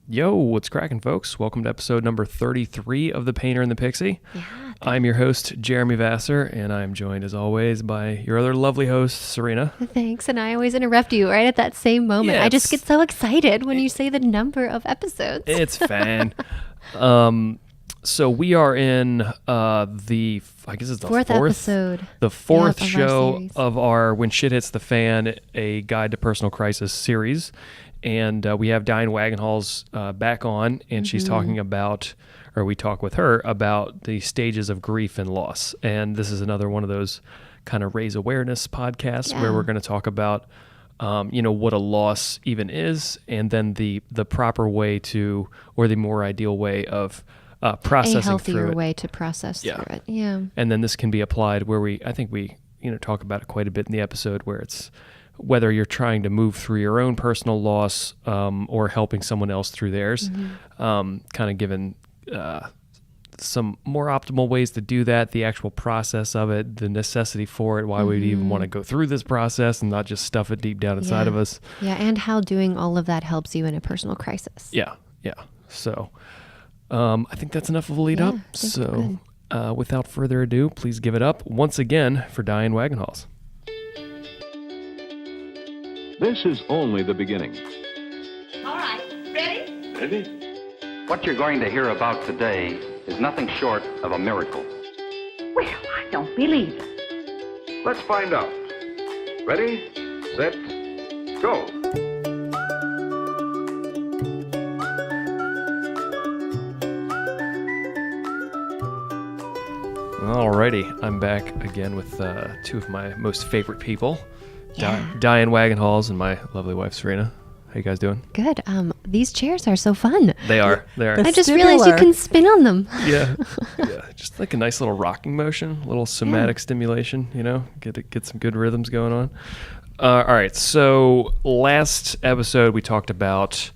Yo, what's cracking, folks? Welcome to episode number 33 of The Painter and the Pixie. Yeah. I'm your host, Jeremy Vassar, and I'm joined, as always, by your other lovely host, Serena. Thanks, and I always interrupt you right at that same moment. Yeah, I just get so excited when you say the number of episodes. It's fine. So we are in I guess it's the fourth episode. The fourth of our show series. of our When Shit Hits the Fan, a Guide to Personal Crisis series. And we have Diane Wagenhals back on, and she's talking about, or we talk with her about the stages of grief and loss. And this is another one of those kind of raise awareness podcasts where we're going to talk about, what a loss even is, and then the proper way to, or the more ideal way of processing a healthier through it. way to process through it. Yeah. And then this can be applied where I think we talk about it quite a bit in the episode, where it's whether you're trying to move through your own personal loss or helping someone else through theirs, kind of given some more optimal ways to do that, the actual process of it, the necessity for it, why we'd even want to go through this process and not just stuff it deep down inside of us. Yeah, and how doing all of that helps you in a personal crisis. Yeah. So I think that's enough of a lead up. So without further ado, please give it up once again for Diane Wagenhals. This is only the beginning. All right, ready? Ready? What you're going to hear about today is nothing short of a miracle. Well, I don't believe it. Let's find out. Ready, set, go. Alrighty, I'm back again with two of my most favorite people, Yeah. Diane Wagenhals and my lovely wife, Serena. How you guys doing? Good. These chairs are so fun. They are. I just realized you can spin on them. Yeah. Just like a nice little rocking motion, a little somatic stimulation, get some good rhythms going on. All right, so last episode we talked about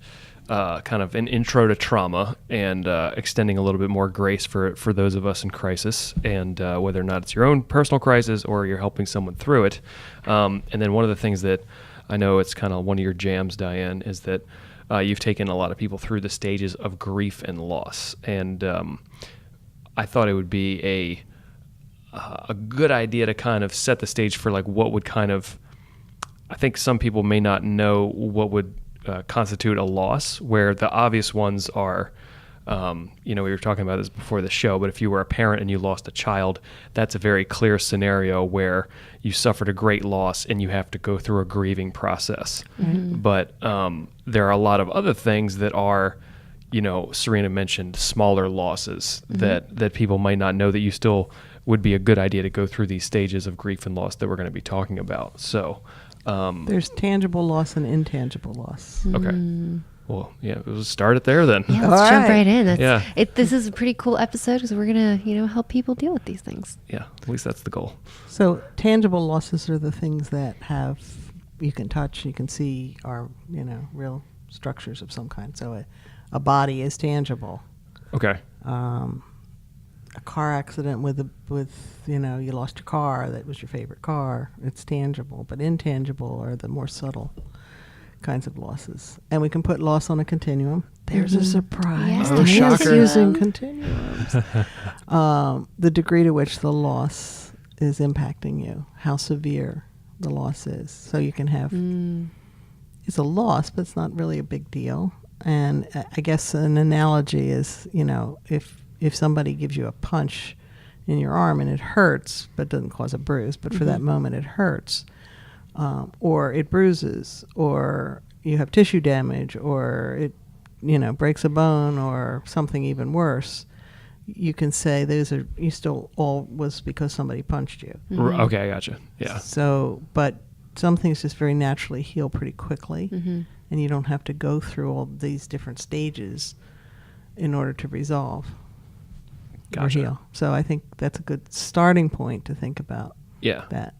kind of an intro to trauma and extending a little bit more grace for those of us in crisis, and whether or not it's your own personal crisis or you're helping someone through it. And then one of the things that I know it's kind of one of your jams, Diane, is that you've taken a lot of people through the stages of grief and loss. And I thought it would be a good idea to kind of set the stage for like what would kind of, I think some people may not know what would constitute a loss, where the obvious ones are, we were talking about this before the show, but if you were a parent and you lost a child, that's a very clear scenario where you suffered a great loss and you have to go through a grieving process. But there are a lot of other things that are, Serena mentioned smaller losses that people might not know that you still would be a good idea to go through these stages of grief and loss that we're going to be talking about. So there's tangible loss and intangible loss. Okay. Well, we'll start it there then. Yeah, let's jump right in. This is a pretty cool episode because we're going to, help people deal with these things. Yeah, at least that's the goal. So tangible losses are the things that you can touch, you can see, are, real structures of some kind. So a body is tangible. Okay. A car accident with you lost your car, that was your favorite car, it's tangible. But intangible are the more subtle kinds of losses. And we can put loss on a continuum. There's a surprise. Yes, Oh, shocker. Using continuums. The degree to which the loss is impacting you, how severe the loss is. So you can have, it's a loss, but it's not really a big deal. And I guess an analogy is, if somebody gives you a punch in your arm and it hurts, but doesn't cause a bruise, but for that moment it hurts, or it bruises, or you have tissue damage, or it, breaks a bone, or something even worse, you can say you still all was because somebody punched you. Okay, I gotcha. Yeah. So, but some things just very naturally heal pretty quickly, and you don't have to go through all these different stages in order to resolve. Gotcha. Or heal. So I think that's a good starting point to think about that.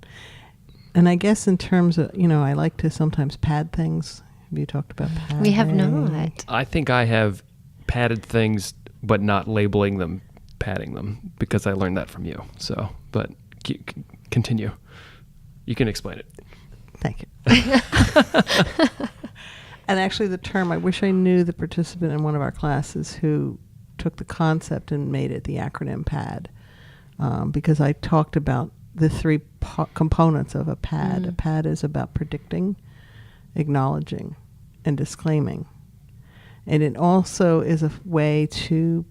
And I guess in terms of, I like to sometimes pad things. Have you talked about padding? We have not. I think I have padded things, but not labeling them, padding them, because I learned that from you. So, but continue. You can explain it. Thank you. And actually the term, I wish I knew the participant in one of our classes who took the concept and made it the acronym PAD, because I talked about the three components of a PAD. A PAD is about predicting, acknowledging, and disclaiming. And it also is a way to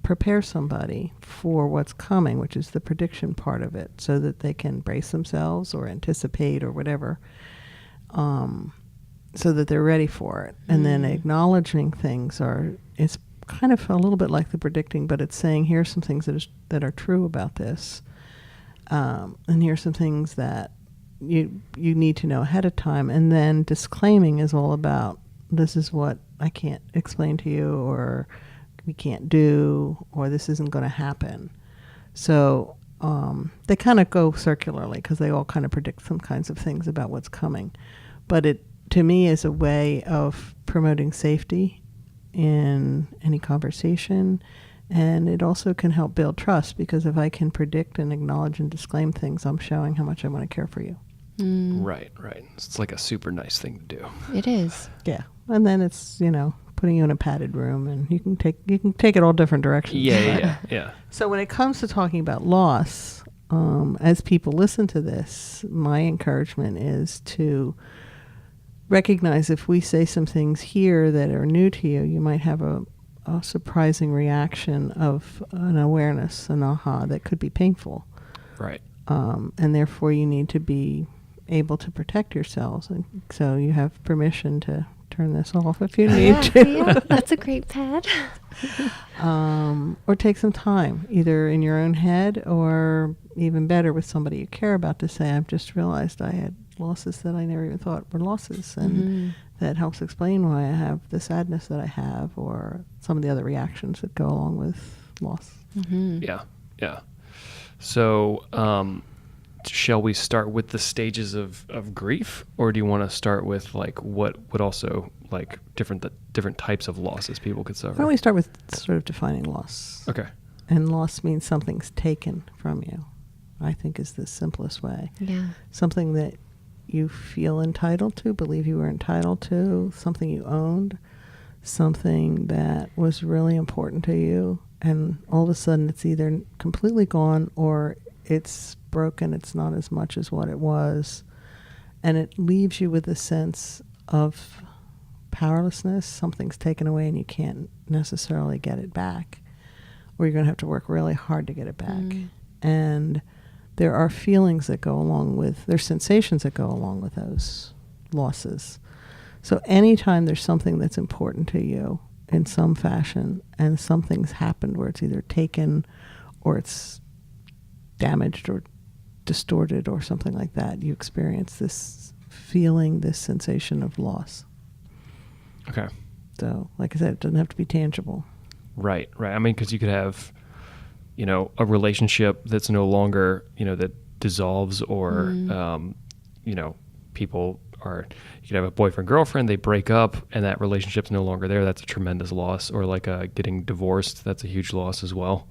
prepare somebody for what's coming, which is the prediction part of it, so that they can brace themselves or anticipate or whatever, so that they're ready for it. And then acknowledging things it's kind of a little bit like the predicting, but it's saying, here's some things that are true about this. And here's some things that you need to know ahead of time. And then disclaiming is all about, this is what I can't explain to you, or we can't do, or this isn't going to happen. So they kind of go circularly because they all kind of predict some kinds of things about what's coming. But it, to me, is a way of promoting safety in any conversation. And it also can help build trust, because if I can predict and acknowledge and disclaim things, I'm showing how much I want to care for you. Right. It's like a super nice thing to do. It is. Yeah. And then it's, putting you in a padded room, and you can take it all different directions. Yeah. So when it comes to talking about loss, as people listen to this, my encouragement is to recognize if we say some things here that are new to you, you might have a surprising reaction of an awareness, an aha, that could be painful. Right. And therefore you need to be able to protect yourselves. And so you have permission to turn this off if you need to. Yeah, that's a great pad. Or take some time, either in your own head or even better with somebody you care about, to say, I've just realized I had losses that I never even thought were losses. And that helps explain why I have the sadness that I have, or some of the other reactions that go along with loss. Yeah. So, shall we start with the stages of grief, or do you want to start with like what would also like different types of losses people could suffer? Why don't we start with sort of defining loss? Okay. And loss means something's taken from you, I think, is the simplest way. Yeah. Something that you feel entitled to, believe you were entitled to, something you owned, something that was really important to you, and all of a sudden it's either completely gone or it's broken, it's not as much as what it was, and it leaves you with a sense of powerlessness. Something's taken away and you can't necessarily get it back, or you're going to have to work really hard to get it back. And there are feelings that go along with, there's sensations that go along with those losses. So anytime there's something that's important to you in some fashion, and something's happened where it's either taken or it's damaged or distorted or something like that, you experience this feeling, this sensation of loss. Okay. So, like I said, it doesn't have to be tangible. Right. I mean, because you could have, a relationship that's no longer, that dissolves, or, people are, you could have a boyfriend, girlfriend, they break up and that relationship's no longer there. That's a tremendous loss. Or like getting divorced, that's a huge loss as well.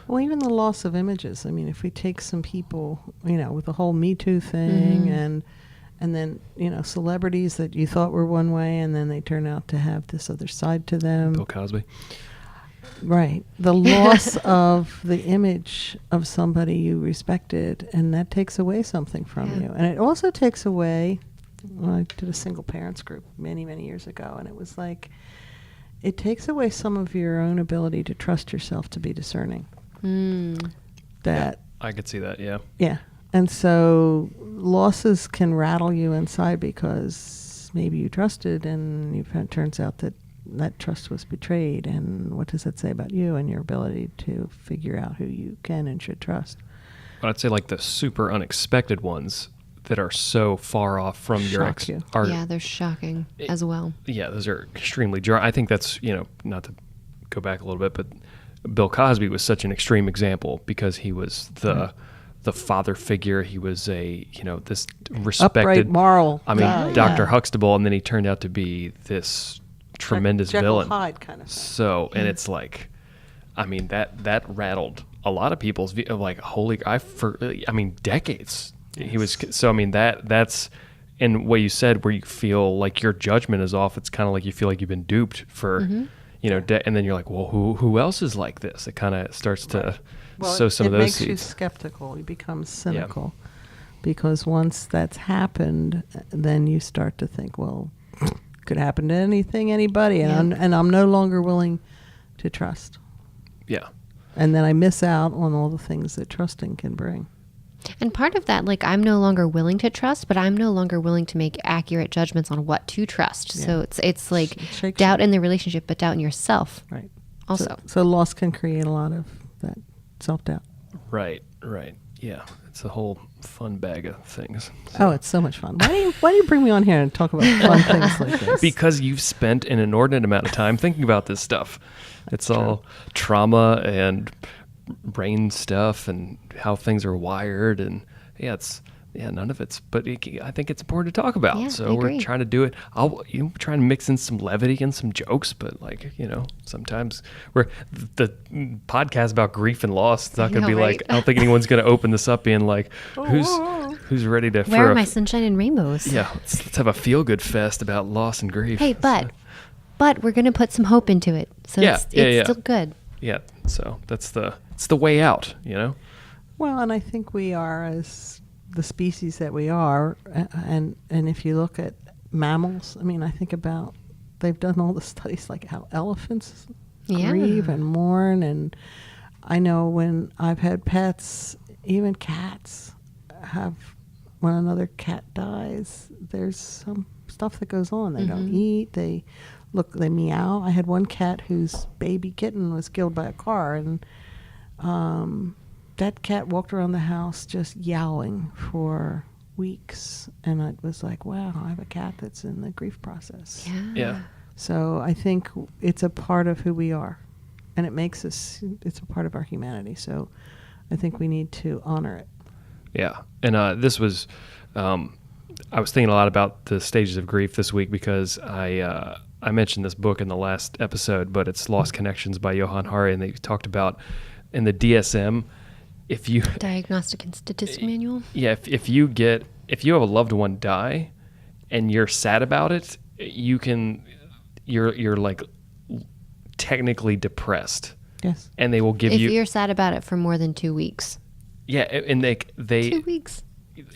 Well, even the loss of images. I mean, if we take some people, with the whole Me Too thing, and then, celebrities that you thought were one way, and then they turn out to have this other side to them. Bill Cosby. Right. The loss of the image of somebody you respected, and that takes away something from you. And it also takes away, I did a single parents group many, many years ago, and it was like, it takes away some of your own ability to trust yourself to be discerning. That I could see that, yeah. Yeah. And so losses can rattle you inside because maybe you trusted, and it turns out that trust was betrayed. And what does that say about you and your ability to figure out who you can and should trust? But I'd say like the super unexpected ones that are so far off from your yeah, they're shocking as well. Yeah, those are extremely I think that's, not to go back a little bit, but Bill Cosby was such an extreme example because he was the father figure. He was this respected, upright, moral. I mean, Dr. Huxtable, and then he turned out to be this tremendous villain. Hyde kind of thing. So, and it's like, I mean, that rattled a lot of people's view of like, decades. Yes. He was, so I mean, that's, and what you said, where you feel like your judgment is off, it's kind of like you feel like you've been duped for, and then you're like, well, who else is like this? It kind of starts to sow some of those seeds. It makes you seeds. skeptical. You become cynical. Because once that's happened, then you start to think, well, could happen to anything, anybody, and I'm no longer willing to trust. Yeah. And then I miss out on all the things that trusting can bring. And part of that, like, I'm no longer willing to trust, but I'm no longer willing to make accurate judgments on what to trust. Yeah. So it's like It doubt in the relationship, but doubt in yourself. Right. Also. So loss can create a lot of that self-doubt. Right. Yeah. It's a whole fun bag of things. Oh, it's so much fun. Why do you bring me on here and talk about fun things like this? Because you've spent an inordinate amount of time thinking about this stuff. It's all trauma and brain stuff and how things are wired, and none of it's. But I think it's important to talk about. Yeah, so I we're agree. trying to do it. I'll try and mix in some levity and some jokes, but sometimes the podcast about grief and loss. It's not going to be right? like, I don't think anyone's going to open this up being like, who's ready to? Where are my sunshine and rainbows? Yeah, let's have a feel good fest about loss and grief. Hey, but we're going to put some hope into it. So it's still good. Yeah, so it's the way out, Well, and I think we are, as the species that we are, and if you look at mammals, I mean, I think about, they've done all the studies like how elephants grieve and mourn, and I know when I've had pets, even cats when another cat dies, there's some stuff that goes on. They don't eat, they meow. I had one cat whose baby kitten was killed by a car, and that cat walked around the house just yowling for weeks, and it was like, wow, I have a cat that's in the grief process. Yeah. So I think it's a part of who we are, and it's a part of our humanity. So I think we need to honor it. Yeah. And this was, I was thinking a lot about the stages of grief this week because I mentioned this book in the last episode, but it's Lost Connections by Johann Hari, and they talked about in the DSM, Diagnostic and Statistic Manual. Yeah, if you have a loved one die and you're sad about it, you're like technically depressed. Yes. And they will give if you. If you're sad about it for more than 2 weeks. Yeah, and they 2 weeks.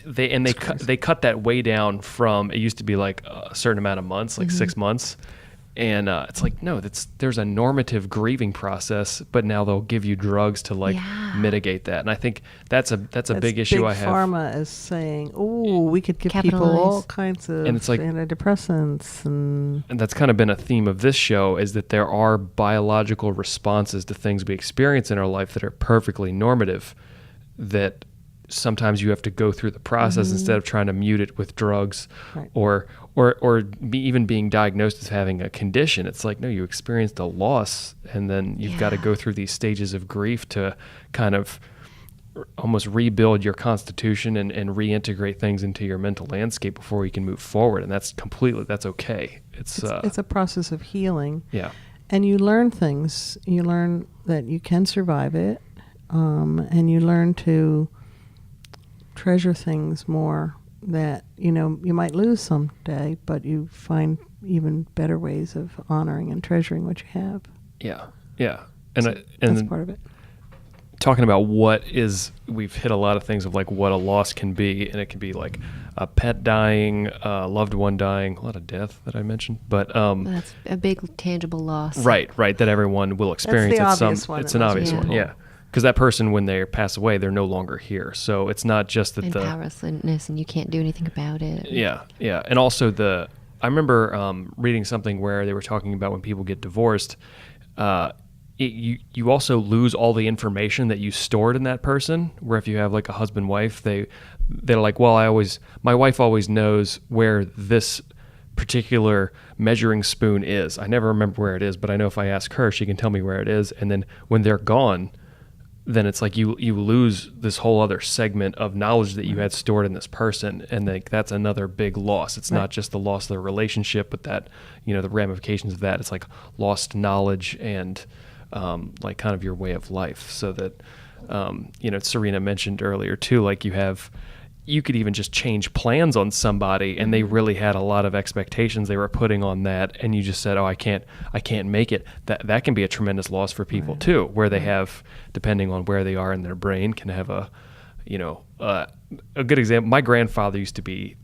They cut that way down from, it used to be like a certain amount of months, like 6 months. And it's like, no, there's a normative grieving process, but now they'll give you drugs to mitigate that. And I think that's a big issue I have. Pharma is saying, oh, we could give people all kinds of, and it's like, antidepressants. And that's kind of been a theme of this show, is that there are biological responses to things we experience in our life that are perfectly normative, that sometimes you have to go through the process instead of trying to mute it with drugs, right. or even being diagnosed as having a condition. It's like, no, you experienced a loss, and then you've got to go through these stages of grief to kind of almost rebuild your constitution and reintegrate things into your mental landscape before you can move forward. And that's okay. It's a process of healing. Yeah. And you learn things. You learn that you can survive it, and you learn to treasure things more that you might lose someday, but you find even better ways of honoring and treasuring what you have. Yeah. And that's part of it. Talking about we've hit a lot of things of like what a loss can be, and it can be like a pet dying, a loved one dying, a lot of death that I mentioned, but that's a big tangible loss. Right, that everyone will experience. That's the obvious one. It's an obvious one, yeah. Because that person, when they pass away, they're no longer here. So it's not just that powerlessness, and you can't do anything about it. Yeah. And also I remember reading something where they were talking about when people get divorced, you also lose all the information that you stored in that person. Where if you have like a husband-wife, they're like, well, my wife always knows where this particular measuring spoon is. I never remember where it is, but I know if I ask her, she can tell me where it is. And then when they're gone, then it's like you lose this whole other segment of knowledge that you had stored in this person, and that's another big loss. It's not just the loss of the relationship, but that the ramifications of that. It's like lost knowledge and like kind of your way of life. So that Serena mentioned earlier too, like you you could even just change plans on somebody and they really had a lot of expectations they were putting on that, and you just said, oh, I can't make it. That can be a tremendous loss for people too, where they have, depending on where they are in their brain, can have a good example. My grandfather used to be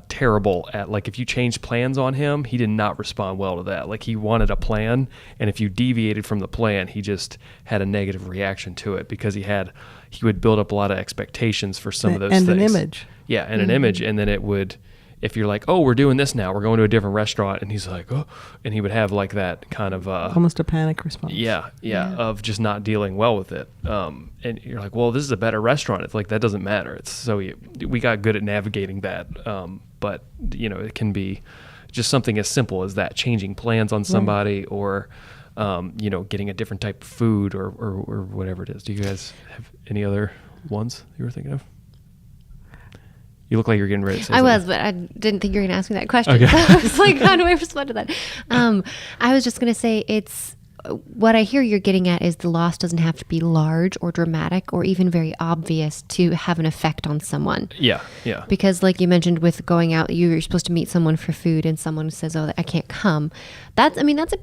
terrible at, like, if you changed plans on him, he did not respond well to that. Like, he wanted a plan, and if you deviated from the plan, he just had a negative reaction to it, because he would build up a lot of expectations for some of those things. And an image. Yeah, and an image, and then it would, if you're like, oh, we're doing this now, we're going to a different restaurant, and he's like, oh, and he would have like that kind of almost a panic response. Yeah, of just not dealing well with it. And you're like, well, this is a better restaurant. It's like, that doesn't matter. It's so we got good at navigating that. But it can be just something as simple as that, changing plans on somebody, or getting a different type of food, or whatever it is. Do you guys have any other ones you were thinking of? You look like you're getting ready to say something. I was, but I didn't think you were going to ask me that question. Okay. So I was like, how do I respond to that? I was just going to say, what I hear you're getting at is the loss doesn't have to be large or dramatic or even very obvious to have an effect on someone. Yeah. Because like you mentioned with going out, you're supposed to meet someone for food and someone says, oh, I can't come. That's a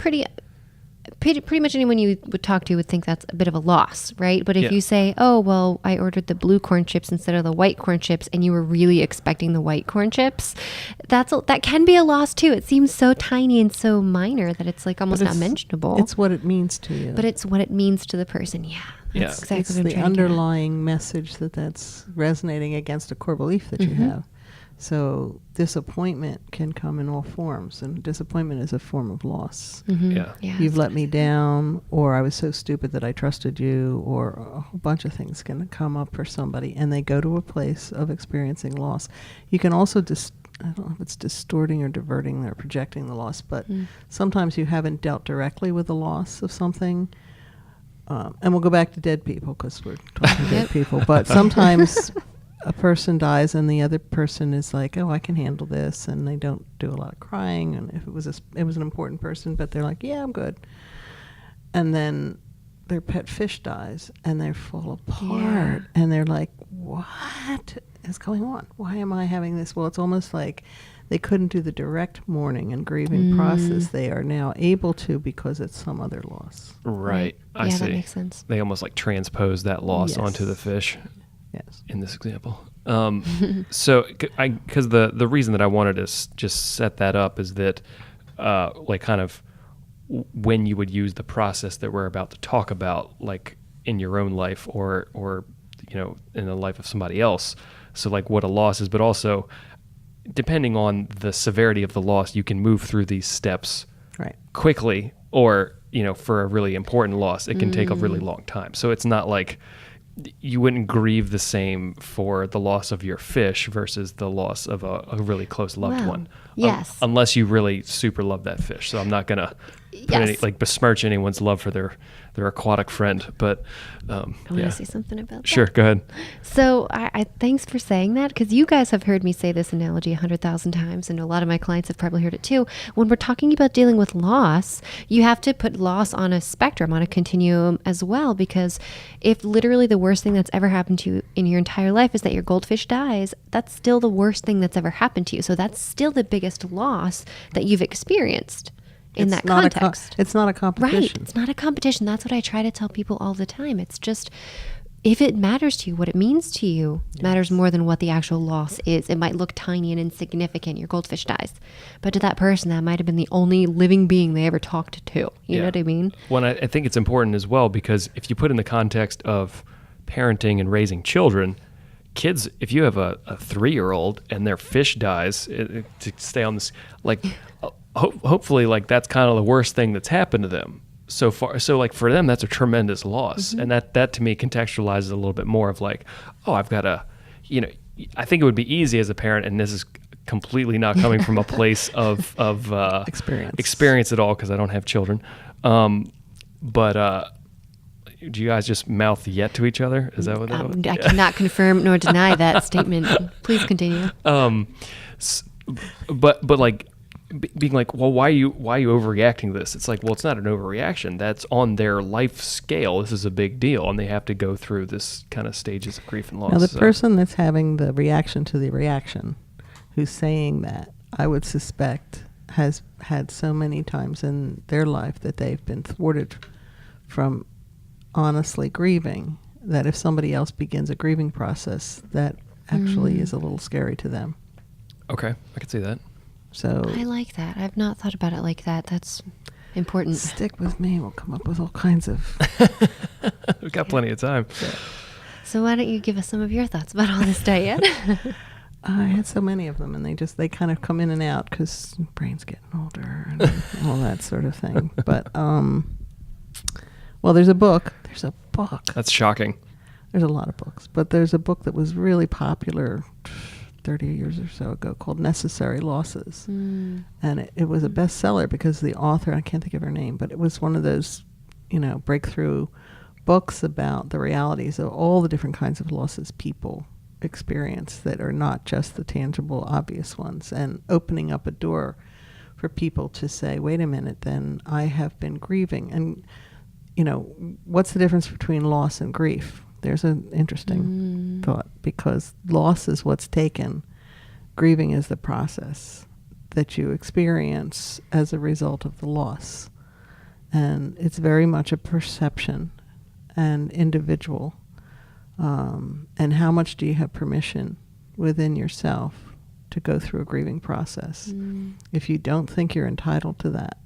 pretty much anyone you would talk to would think that's a bit of a loss, right? But if you say, oh, well, I ordered the blue corn chips instead of the white corn chips, and you were really expecting the white corn chips, that can be a loss too. It seems so tiny and so minor that it's like almost not mentionable. It's what it means to you. But it's what it means to the person. Yeah. That's exactly it's what I'm the trying underlying message that's resonating against a core belief that you have. So disappointment can come in all forms, and disappointment is a form of loss. Yeah. You've let me down, or I was so stupid that I trusted you, or a whole bunch of things can come up for somebody, and they go to a place of experiencing loss. You can also I don't know if it's distorting or diverting or projecting the loss, but sometimes you haven't dealt directly with the loss of something. And we'll go back to dead people because we're talking dead people. But sometimes a person dies and the other person is like, oh, I can handle this, and they don't do a lot of crying. And if it was an important person, but they're like, yeah, I'm good. And then their pet fish dies and they fall apart, and they're like, what is going on? Why am I having this? Well, it's almost like they couldn't do the direct mourning and grieving process. They are now able to because it's some other loss. Right. I see. That makes sense. They almost like transpose that loss onto the fish. Yes. In this example. So, because the reason that I wanted to just set that up is that, like, kind of when you would use the process that we're about to talk about, like in your own life or in the life of somebody else. So, like, what a loss is, but also depending on the severity of the loss, you can move through these steps quickly, or for a really important loss, it can take a really long time. So it's not like you wouldn't grieve the same for the loss of your fish versus the loss of a really close loved one. Yes. Unless you really super love that fish. So I'm not going to besmirch anyone's love for their aquatic friend. But I want to say something about that. Sure, go ahead. So I thanks for saying that, because you guys have heard me say this analogy 100,000 times, and a lot of my clients have probably heard it too. When we're talking about dealing with loss, you have to put loss on a spectrum, on a continuum as well, because if literally the worst thing that's ever happened to you in your entire life is that your goldfish dies, that's still the worst thing that's ever happened to you. So that's still the biggest loss that you've experienced. In that context. It's not a competition. Right. It's not a competition. That's what I try to tell people all the time. It's just, if it matters to you, what it means to you matters more than what the actual loss is. It might look tiny and insignificant. Your goldfish dies. But to that person, that might have been the only living being they ever talked to. You know what I mean? Well, I think it's important as well, because if you put in the context of parenting and raising children, kids, if you have a 3-year-old and their fish dies, to stay on this, like, hopefully, like, that's kind of the worst thing that's happened to them so far. So, like, for them, that's a tremendous loss. And that to me contextualizes a little bit more of like, oh, I've got to, I think it would be easy as a parent, and this is completely not coming from a place of experience at all, because I don't have children. But do you guys just mouth yet to each other? Is that what that was? I cannot confirm nor deny that statement. Please continue. But like, being like, well, why are you overreacting to this? It's like, well, it's not an overreaction. That's on their life scale. This is a big deal, and they have to go through this kind of stages of grief and loss. Now, the So- person that's having the reaction to the reaction, who's saying that, I would suspect has had so many times in their life that they've been thwarted from honestly grieving, that if somebody else begins a grieving process, that actually is a little scary to them. Okay, I can see that. So I like that. I've not thought about it like that. That's important. stick with me. We'll come up with all kinds of... We've got plenty of time. So why don't you give us some of your thoughts about all this, Diane? I had so many of them, and they kind of come in and out because brain's getting older and all that sort of thing. But, well, there's a book. That's shocking. There's a lot of books, but there's a book that was really popular 30 years or so ago called Necessary Losses. And it was a bestseller because the author, I can't think of her name, but it was one of those, breakthrough books about the realities of all the different kinds of losses people experience that are not just the tangible, obvious ones, and opening up a door for people to say, wait a minute, then I have been grieving. And, what's the difference between loss and grief? There's an interesting thought, because loss is what's taken. Grieving is the process that you experience as a result of the loss. And it's very much a perception and individual. And how much do you have permission within yourself to go through a grieving process? If you don't think you're entitled to that,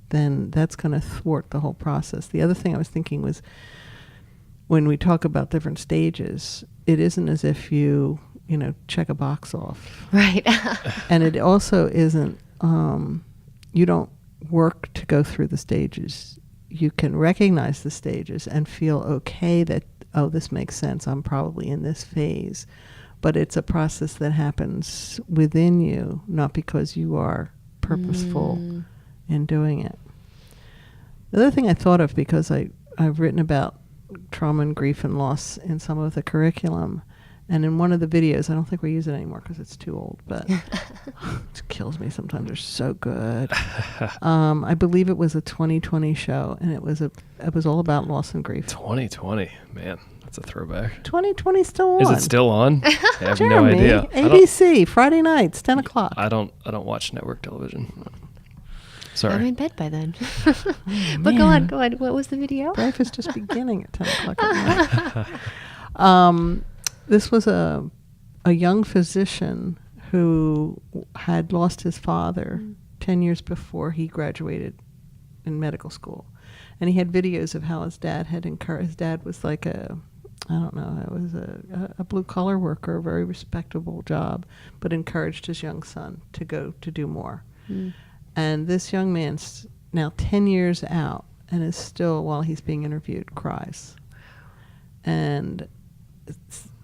then that's going to thwart the whole process. The other thing I was thinking was, when we talk about different stages, it isn't as if you check a box off. Right. And it also isn't, you don't work to go through the stages. You can recognize the stages and feel okay that, oh, this makes sense. I'm probably in this phase. But it's a process that happens within you, not because you are purposeful in doing it. The other thing I thought of, because I've written about trauma and grief and loss in some of the curriculum, and in one of the videos, I don't think we use it anymore because it's too old, but it kills me sometimes. They're so good. I believe it was a 2020 show, and it was all about loss and grief. 2020, man, that's a throwback. 2020 still on. Is it still on? I have no Jeremy, idea. ABC, Friday nights, 10 o'clock. I don't watch network television. I'm Sorry. in bed by then. But go on. What was the video? Life is just beginning at 10 o'clock at night. This was a young physician who had lost his father 10 years before he graduated in medical school. And he had videos of how his dad had encouraged. His dad was like it was a blue-collar worker, a very respectable job, but encouraged his young son to go to do more. And this young man's now 10 years out and is still, while he's being interviewed, cries. And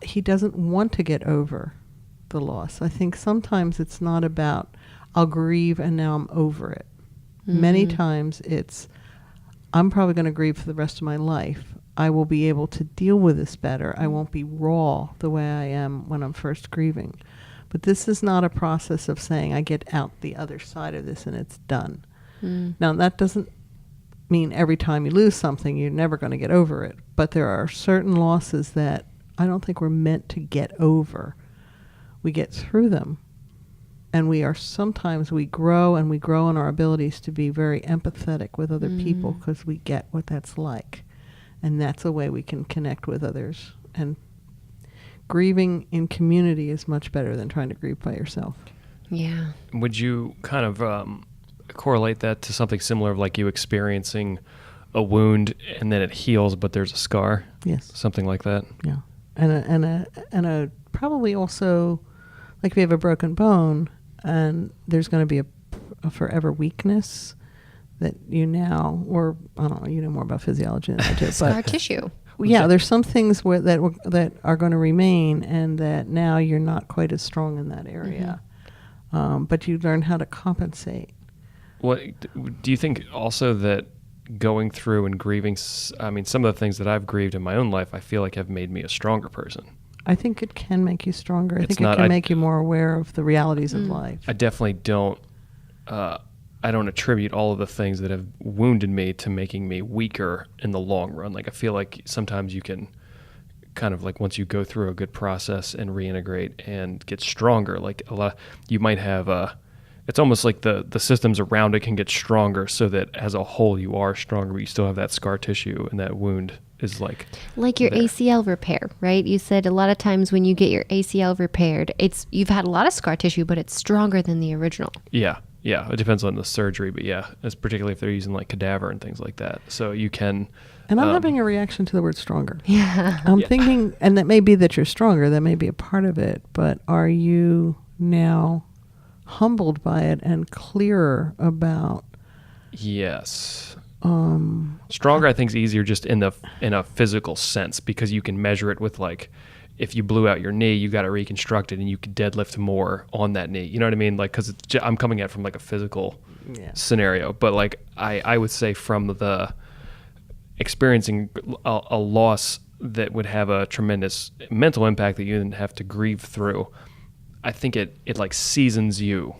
he doesn't want to get over the loss. I think sometimes it's not about, I'll grieve and now I'm over it. Many times it's, I'm probably going to grieve for the rest of my life. I will be able to deal with this better. I won't be raw the way I am when I'm first grieving. But this is not a process of saying I get out the other side of this and it's done. Now, that doesn't mean every time you lose something, you're never going to get over it. But there are certain losses that I don't think we're meant to get over. We get through them. And sometimes we grow in our abilities to be very empathetic with other people because we get what that's like. And that's a way we can connect with others. And grieving in community is much better than trying to grieve by yourself. Yeah. Would you kind of correlate that to something similar, of like you experiencing a wound and then it heals, but there's a scar? Yes. Something like that? Yeah. And a probably also, like if you have a broken bone and there's going to be a forever weakness that you now, or I don't know, you know more about physiology than I do. Scar tissue. Yeah, there's some things that are going to remain, and that now you're not quite as strong in that area. But you learn how to compensate. What do you think also that going through and grieving, I mean, some of the things that I've grieved in my own life, I feel like have made me a stronger person. I think it can make you stronger. I It's think not- it can make you more aware of the realities of life. I definitely don't I don't attribute all of the things that have wounded me to making me weaker in the long run. Like I feel like sometimes you can kind of like once you go through a good process and reintegrate and get stronger, like you might have it's almost like the systems around it can get stronger so that as a whole you are stronger, but you still have that scar tissue and that wound is like your there. ACL repair, right? You said a lot of times when you get your ACL repaired, you've had a lot of scar tissue, but it's stronger than the original. Yeah. It depends on the surgery, but yeah, it's particularly if they're using like cadaver and things like that. So you can. And I'm having a reaction to the word stronger. Yeah. I'm thinking, and that may be that you're stronger, that may be a part of it, but are you now humbled by it and clearer about? Yes. Stronger, I think, is easier just in a physical sense because you can measure it with like, if you blew out your knee, you got to reconstruct it and you could deadlift more on that knee. You know what I mean? Like, because I'm coming at it from like a physical scenario, but like I would say from the experiencing a loss that would have a tremendous mental impact that you didn't have to grieve through, I think it like seasons you,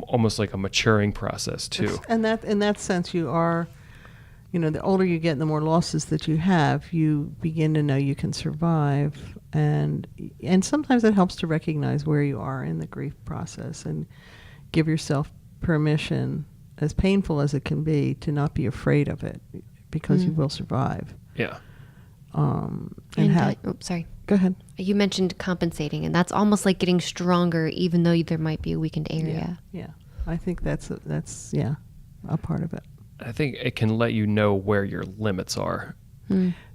almost like a maturing process too. And that in that sense, you are, the older you get and the more losses that you have, you begin to know you can survive. And sometimes it helps to recognize where you are in the grief process and give yourself permission, as painful as it can be, to not be afraid of it because you will survive. Yeah. Sorry. Go ahead. You mentioned compensating, and that's almost like getting stronger, even though there might be a weakened area. Yeah. I think that's a part of it. I think it can let you know where your limits are.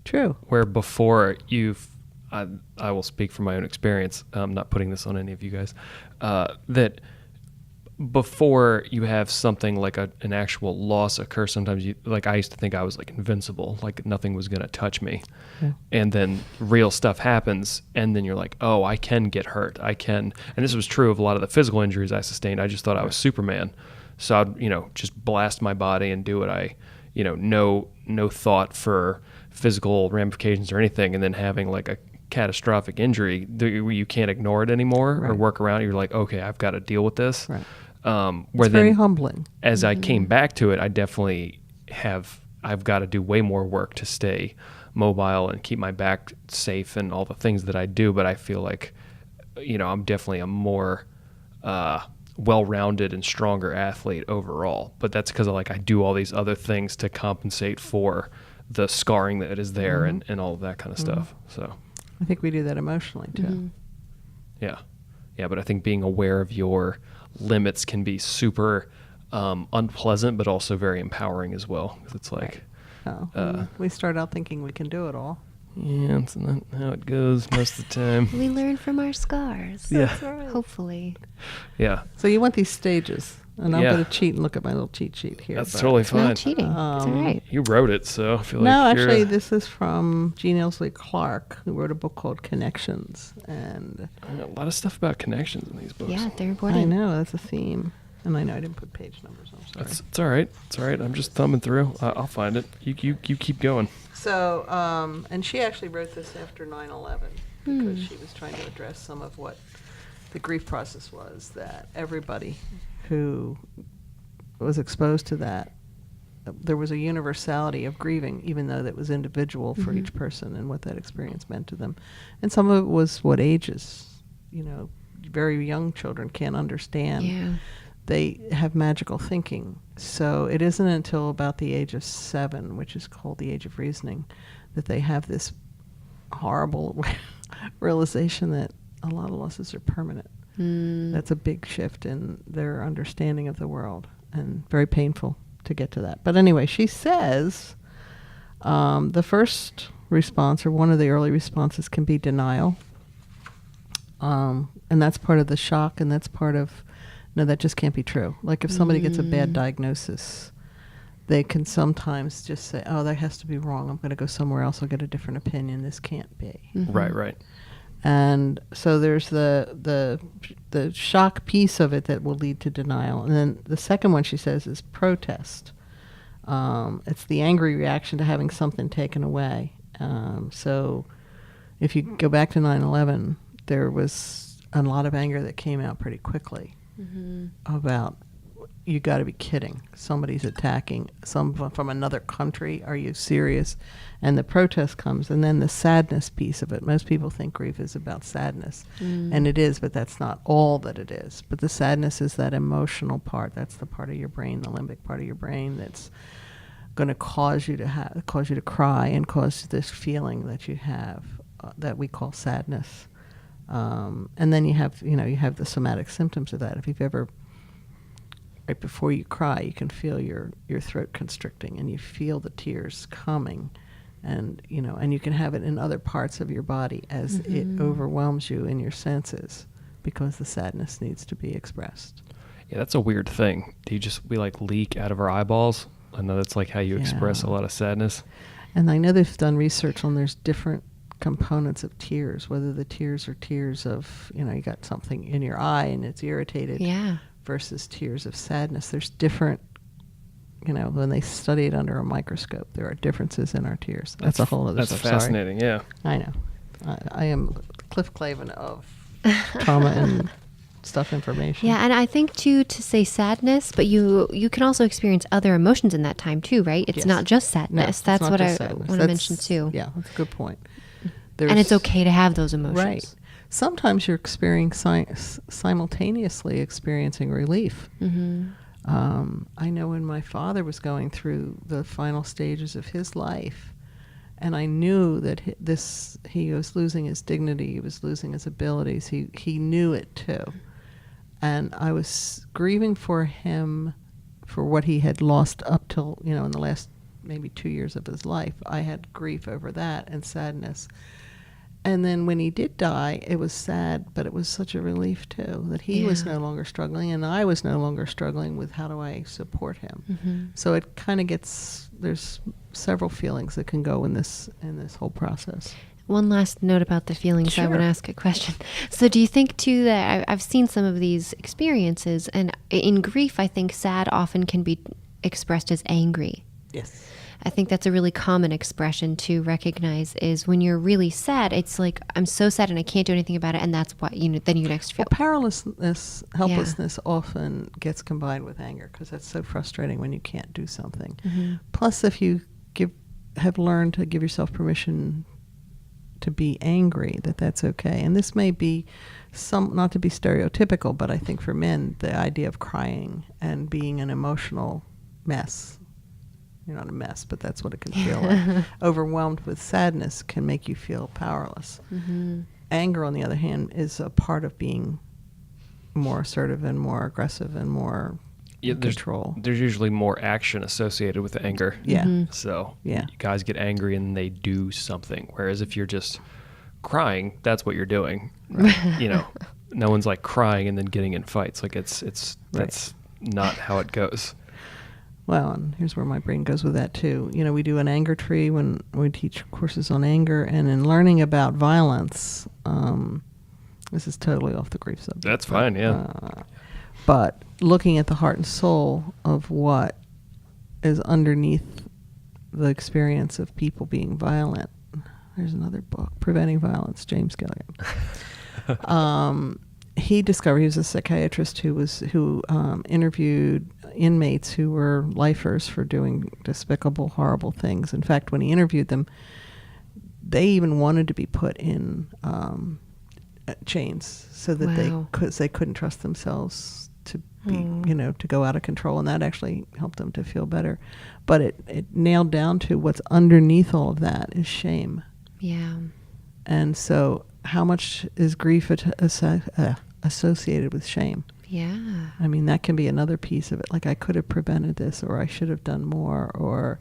True. Where before I will speak from my own experience. I'm not putting this on any of you guys. That before you have something like an actual loss occur, sometimes I used to think I was like invincible, like nothing was going to touch me. Yeah. And then real stuff happens and then you're like, oh, I can get hurt. I can. And this was true of a lot of the physical injuries I sustained. I just thought I was Superman. So I'd, just blast my body and do what I, no thought for physical ramifications or anything. And then having like a catastrophic injury, you can't ignore it anymore or work around it. You're like, okay, I've got to deal with this. Right. Where it's very humbling. As I came back to it, I definitely I've got to do way more work to stay mobile and keep my back safe and all the things that I do. But I feel like, I'm definitely a more well-rounded and stronger athlete overall. But that's because I do all these other things to compensate for the scarring that is there and all of that kind of stuff. So I think we do that emotionally too. Yeah. But I think being aware of your limits can be super unpleasant, but also very empowering as well. 'Cause it's like, we start out thinking we can do it all. Yeah, that's not how it goes most of the time. We learn from our scars. Yeah. That's right. Hopefully. Yeah. So you want these stages, and I'm going to cheat and look at my little cheat sheet here. That's totally fine. Not cheating. It's all right. You wrote it, so I feel like No, actually, this is from Jean Elsley Clark, who wrote a book called Connections. And a lot of stuff about connections in these books. Yeah, they're important. I know, that's a theme. And I know I didn't put page numbers. I'm sorry. It's all right. It's all right. I'm just thumbing through. I'll find it. You keep going. So, and she actually wrote this after 9/11 because she was trying to address some of what the grief process was, that everybody who was exposed to that, there was a universality of grieving, even though that was individual for each person and what that experience meant to them. And some of it was what ages, very young children can't understand. Yeah. They have magical thinking. So it isn't until about the age of 7, which is called the age of reasoning, that they have this horrible realization that a lot of losses are permanent. That's a big shift in their understanding of the world, and very painful to get to that. But anyway, she says the first response, or one of the early responses, can be denial. And that's part of the shock, and that's part of, no, that just can't be true. Like if somebody gets a bad diagnosis, they can sometimes just say, oh, that has to be wrong. I'm going to go somewhere else. I'll get a different opinion. This can't be. Right. And so there's the shock piece of it that will lead to denial. And then the second one, she says, is protest. It's the angry reaction to having something taken away. So if you go back to 9/11, there was a lot of anger that came out pretty quickly about you got to be kidding. Somebody's attacking some from another country. Are you serious? And the protest comes, and then the sadness piece of it. Most people think grief is about sadness, and it is, but that's not all that it is. But the sadness is that emotional part. That's the part of your brain, the limbic part of your brain, that's going to cause you to cry and cause this feeling that you have that we call sadness. And then you have the somatic symptoms of that. If you've ever, right before you cry, you can feel your throat constricting, and you feel the tears coming, and you can have it in other parts of your body as it overwhelms you in your senses because the sadness needs to be expressed. Yeah, that's a weird thing. We like leak out of our eyeballs? I know that's like how you express a lot of sadness. And I know they've done research on there's different components of tears, whether the tears are tears of, you got something in your eye and it's irritated versus tears of sadness. There's different, when they study it under a microscope, there are differences in our tears. That's a whole other That's stuff. fascinating, Sorry. yeah. I know. I am Cliff Clavin of trauma and stuff information. Yeah, and I think too, to say sadness, but you can also experience other emotions in that time too, right? It's not just sadness. That's what I want to mention too. Yeah, that's a good point. And it's okay to have those emotions. Right. Sometimes you're simultaneously experiencing relief. I know when my father was going through the final stages of his life, and I knew that he was losing his dignity, he was losing his abilities. He knew it too. And I was grieving for him for what he had lost up till, in the last maybe 2 years of his life. I had grief over that and sadness. And then when he did die, it was sad, but it was such a relief too, that he was no longer struggling and I was no longer struggling with how do I support him. So it kind of there's several feelings that can go in this whole process. One last note about the feelings. I want to ask a question. So do you think too that I've seen some of these experiences, and in grief, I think sad often can be expressed as angry. Yes. I think that's a really common expression to recognize, is when you're really sad, it's like, I'm so sad and I can't do anything about it, and that's what then you next feel. Well, powerlessness, helplessness often gets combined with anger because that's so frustrating when you can't do something. Plus, if you have learned to give yourself permission to be angry, that's okay. And this may be not to be stereotypical, but I think for men, the idea of crying and being an emotional mess, you're not a mess, but that's what it can feel like. Overwhelmed with sadness can make you feel powerless. Anger, on the other hand, is a part of being more assertive and more aggressive and more in control. There's usually more action associated with anger. Yeah. So you guys get angry and they do something. Whereas if you're just crying, that's what you're doing. Right? No one's like crying and then getting in fights. Like that's not how it goes. Well, and here's where my brain goes with that too. We do an anger tree when we teach courses on anger, and in learning about violence, this is totally off the grief subject. That's fine, yeah. But looking at the heart and soul of what is underneath the experience of people being violent. There's another book, Preventing Violence, James Gilligan. He was a psychiatrist who interviewed inmates who were lifers for doing despicable, horrible things. In fact, when he interviewed them, they even wanted to be put in chains so that they couldn't trust themselves to be, to go out of control, and that actually helped them to feel better. But it nailed down to what's underneath all of that is shame. Yeah. And so how much is grief associated with shame? Yeah. I mean, that can be another piece of it. Like, I could have prevented this, or I should have done more, or,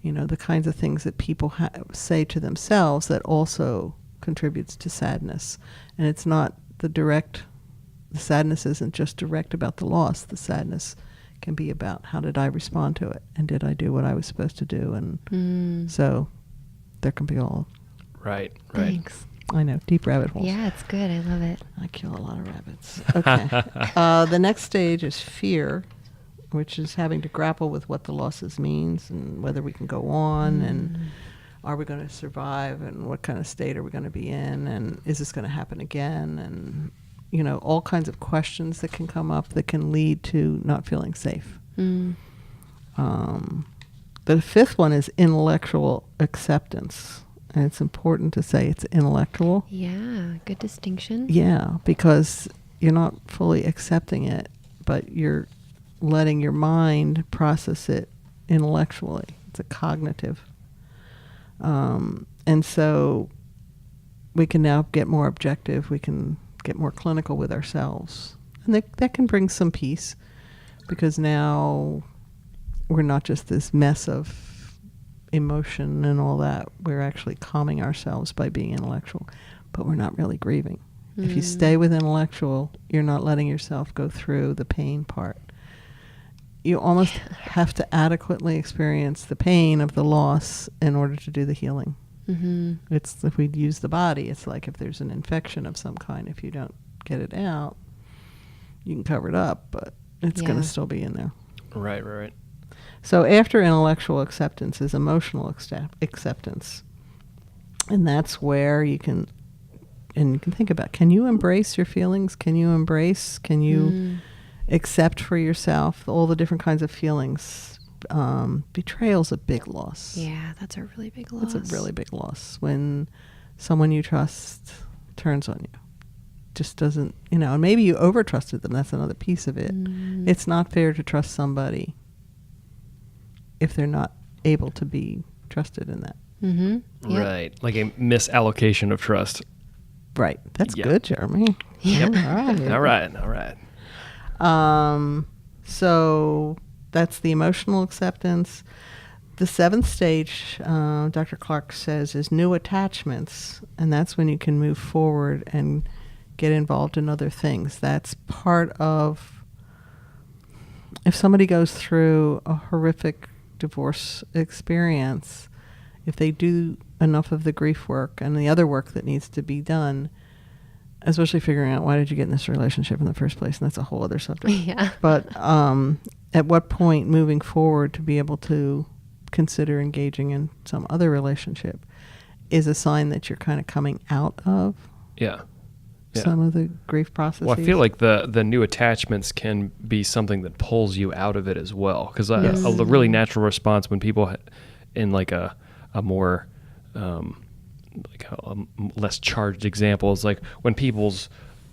the kinds of things that people say to themselves that also contributes to sadness. And it's not the sadness isn't just direct about the loss. The sadness can be about how did I respond to it, and did I do what I was supposed to do? And so there can be all. Right. Thanks. I know, deep rabbit holes. Yeah, it's good. I love it. I kill a lot of rabbits. Okay. The next stage is fear, which is having to grapple with what the losses means and whether we can go on and are we going to survive and what kind of state are we going to be in and is this going to happen again and all kinds of questions that can come up that can lead to not feeling safe. The fifth one is intellectual acceptance. And it's important to say it's intellectual. Yeah, good distinction. Yeah, because you're not fully accepting it, but you're letting your mind process it intellectually. It's a cognitive. And so we can now get more objective. We can get more clinical with ourselves. And that can bring some peace, because now we're not just this mess of emotion and all that. We're actually calming ourselves by being intellectual, but we're not really grieving. If you stay with intellectual, you're not letting yourself go through the pain part. You almost have to adequately experience the pain of the loss in order to do the healing. It's, if we use the body, it's like if there's an infection of some kind, if you don't get it out, you can cover it up, but it's going to still be in there. Right. So after intellectual acceptance is emotional acceptance. And that's where you can think about, can you embrace your feelings? Can you accept for yourself all the different kinds of feelings? Betrayal's a big loss. Yeah, that's a really big loss. It's a really big loss when someone you trust turns on you. Just doesn't, and maybe you over trusted them. That's another piece of it. It's not fair to trust somebody if they're not able to be trusted in that. Yep. Right. Like a misallocation of trust. Right. That's Yep. good, Jeremy. Yep. All right. All right. So that's the emotional acceptance. The seventh stage, Dr. Clark says, is new attachments. And that's when you can move forward and get involved in other things. That's part of, if somebody goes through a horrific divorce experience, if they do enough of the grief work and the other work that needs to be done, especially figuring out why did you get in this relationship in the first place, and that's a whole other subject. Yeah. But at what point moving forward to be able to consider engaging in some other relationship is a sign that you're kind of coming out of Yeah. some of the grief processes. Well, I feel like the new attachments can be something that pulls you out of it as well. Because a really natural response when people in like a more like a less charged example is like when people's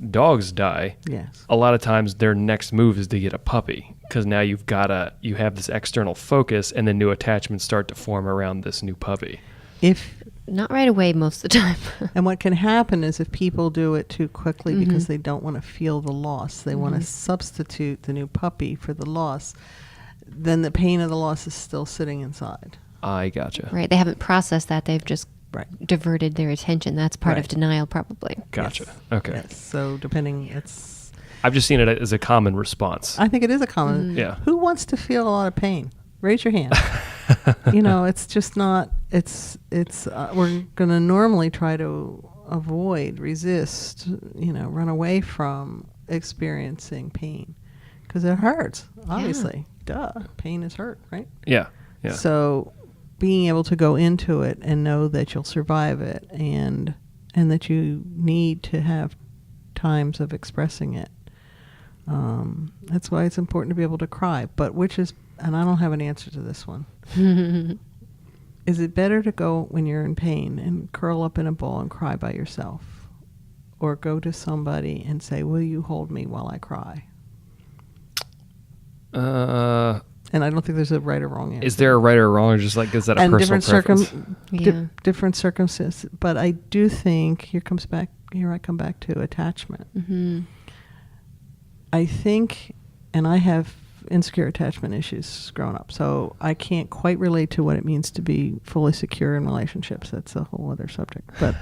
dogs die. Yes. A lot of times their next move is to get a puppy, because now you have this external focus, and then new attachments start to form around this new puppy. Not right away most of the time. And what can happen is if people do it too quickly because they don't want to feel the loss, they want to substitute the new puppy for the loss, then the pain of the loss is still sitting inside. I gotcha. Right. They haven't processed that. They've just diverted their attention. That's part of denial, probably. Gotcha. Yes. Okay. Yes. So I've just seen it as a common response. I think it is a common. Yeah. Who wants to feel a lot of pain? Raise your hand. It's just not, we're going to normally try to avoid, resist, run away from experiencing pain because it hurts, obviously. Duh. Pain is hurt, right? Yeah. So being able to go into it and know that you'll survive it and that you need to have times of expressing it. That's why it's important to be able to cry. But and I don't have an answer to this one. Is it better to go when you're in pain and curl up in a ball and cry by yourself, or go to somebody and say, will you hold me while I cry? And I don't think there's a right or wrong answer. Is there a right or wrong, or just like, is that a personal preference? Different circumstances. But I do think here I come back to attachment. I think, and I have insecure attachment issues growing up, so I can't quite relate to what it means to be fully secure in relationships. That's a whole other subject. But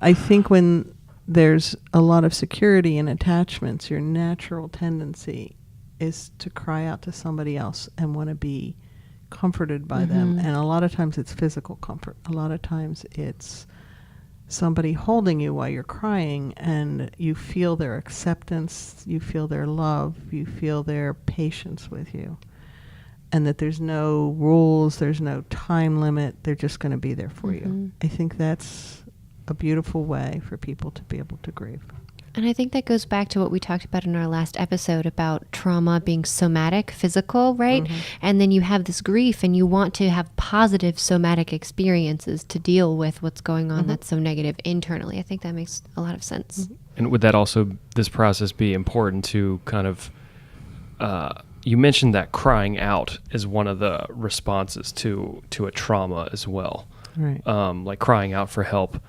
I think when there's a lot of security in attachments, your natural tendency is to cry out to somebody else and want to be comforted by them. And a lot of times it's physical comfort. A lot of times it's somebody holding you while you're crying, and you feel their acceptance, you feel their love, you feel their patience with you, and that there's no rules, there's no time limit, they're just going to be there for you. I think that's a beautiful way for people to be able to grieve. And I think that goes back to what we talked about in our last episode about trauma being somatic, physical, right? And then you have this grief and you want to have positive somatic experiences to deal with what's going on that's so negative internally. I think that makes a lot of sense. And would that also, this process, be important to kind of, you mentioned that crying out is one of the responses to a trauma as well. Right. Like crying out for help.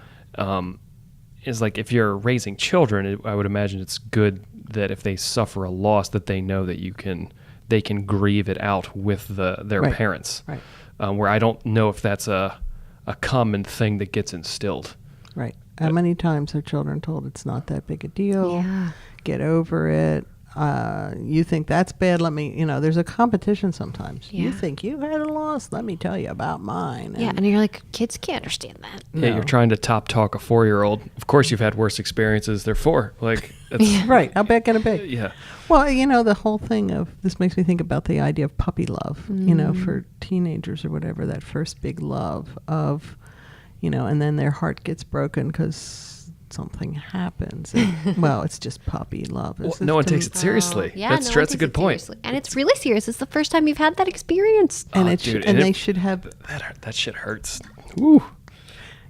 Is like if you're raising children, I would imagine it's good that if they suffer a loss, that they know that they can grieve it out with their Right. parents. Right. Where I don't know if that's a common thing that gets instilled. Right. How many times are children told it's not that big a deal? Yeah. Get over it. You think that's bad? Let me, there's a competition sometimes. Yeah. You think you had a loss? Let me tell you about mine. Yeah, and you're like, kids can't understand that. Yeah, you're trying to top talk a 4-year-old. Of course, you've had worse experiences. They're 4. Like, it's, Right. How bad can it be? yeah. Well, the whole thing of this makes me think about the idea of puppy love, for teenagers or whatever, that first big love of, and then their heart gets broken because something happens. And, well, it's just puppy love. Well, no one takes it seriously. Yeah, that's no one a takes good it point. seriously. And it's really serious. It's the first time you've had that experience. And Oh, it dude, should, and and they it- should have. That shit hurts. Woo.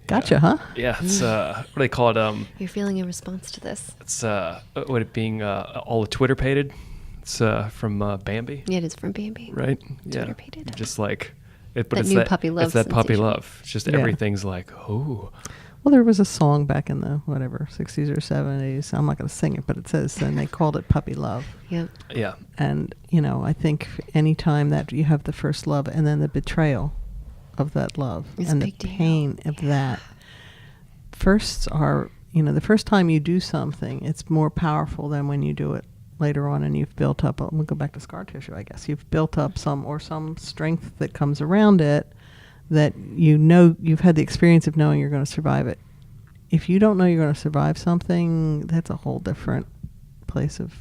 Gotcha, huh? Yeah, it's what do they call it? You're feeling a response to this. It's what it being all the Twitter pated. It's from Bambi, Yeah, it is from Bambi. right? Yeah, Twitter-pated. just like it, but That it's new that puppy love It's that puppy sensation. love. It's just Yeah. everything's like, oh, Well, there was a song back in the 60s or 70s. I'm not going to sing it, but it says, and they called it puppy love. Yep. yeah, And, I think any time that you have the first love and then the betrayal of that love It's a and the big deal. pain of that, firsts are, the first time you do something, it's more powerful than when you do it later on and you've built up, we'll go back to scar tissue, I guess. You've built up some strength that comes around it that you've had the experience of knowing you're going to survive it. If you don't know you're going to survive something, that's a whole different place of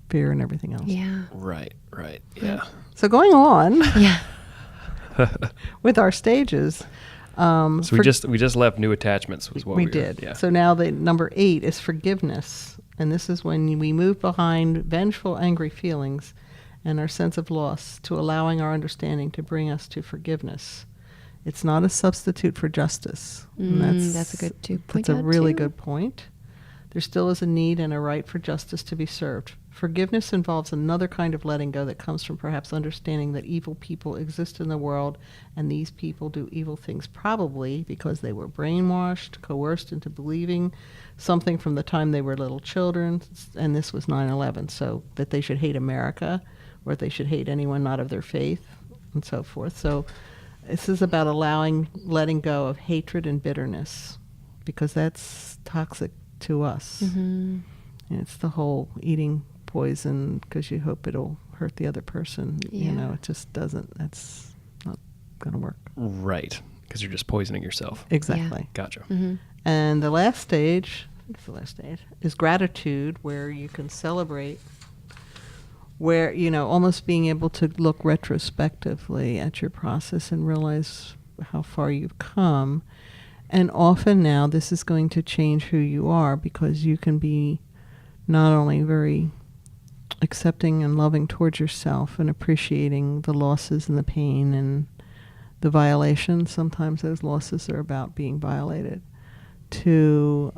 fear and everything else. Yeah. right, yeah. So going on Yeah. with our stages, So we just left new attachments was what we we did. Yeah. So now the number 8 is forgiveness, and this is when we move behind vengeful, angry feelings and our sense of loss to allowing our understanding to bring us to forgiveness. It's not a substitute for justice. And That's a good to point That's a out, really too. good point. There still is a need and a right for justice to be served. Forgiveness involves another kind of letting go that comes from perhaps understanding that evil people exist in the world, and these people do evil things probably because they were brainwashed, coerced into believing something from the time they were little children, and this was 9/11, so that they should hate America, or they should hate anyone not of their faith, and so forth. So this is about letting go of hatred and bitterness, because that's toxic to us. Mm-hmm. And it's the whole eating poison because you hope it'll hurt the other person. Yeah. It just doesn't. That's not going to work. Right, because you're just poisoning yourself. Exactly. Gotcha. Mm-hmm. And the last stage, I think it's the last stage, is gratitude, where you can celebrate, where, almost being able to look retrospectively at your process and realize how far you've come. And often now this is going to change who you are, because you can be not only very accepting and loving towards yourself and appreciating the losses and the pain and the violations. Sometimes those losses are about being violated, to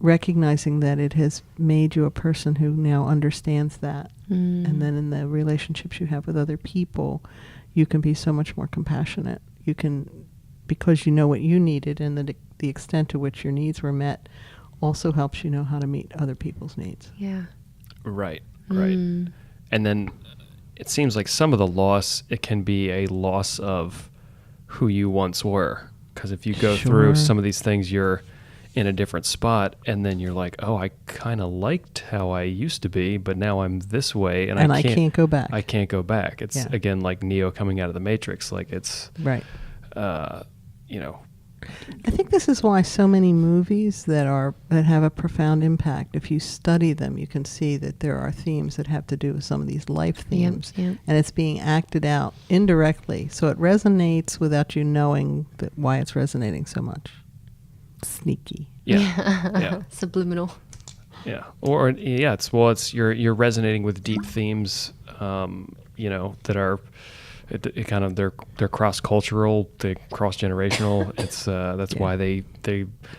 recognizing that it has made you a person who now understands that. And then in the relationships you have with other people, you can be so much more compassionate. You can, because you know what you needed, and the extent to which your needs were met also helps you know how to meet other people's needs. Yeah. Right. And then it seems like some of the loss, it can be a loss of who you once were. Because if you go through Sure. some of these things, you're in a different spot, and then you're like, oh, I kind of liked how I used to be, but now I'm this way, and I can't go back. I can't go back. It's, Yeah. again, like Neo coming out of the Matrix. Like, it's, Right. you know, I think this is why so many movies that have a profound impact, if you study them, you can see that there are themes that have to do with some of these life themes. Yep. And it's being acted out indirectly. So it resonates without you knowing why it's resonating so much. Sneaky. yeah. Subliminal. Yeah. Or it's you're resonating with deep themes, that are it kind of they're cross-cultural, they cross-generational. It's that's why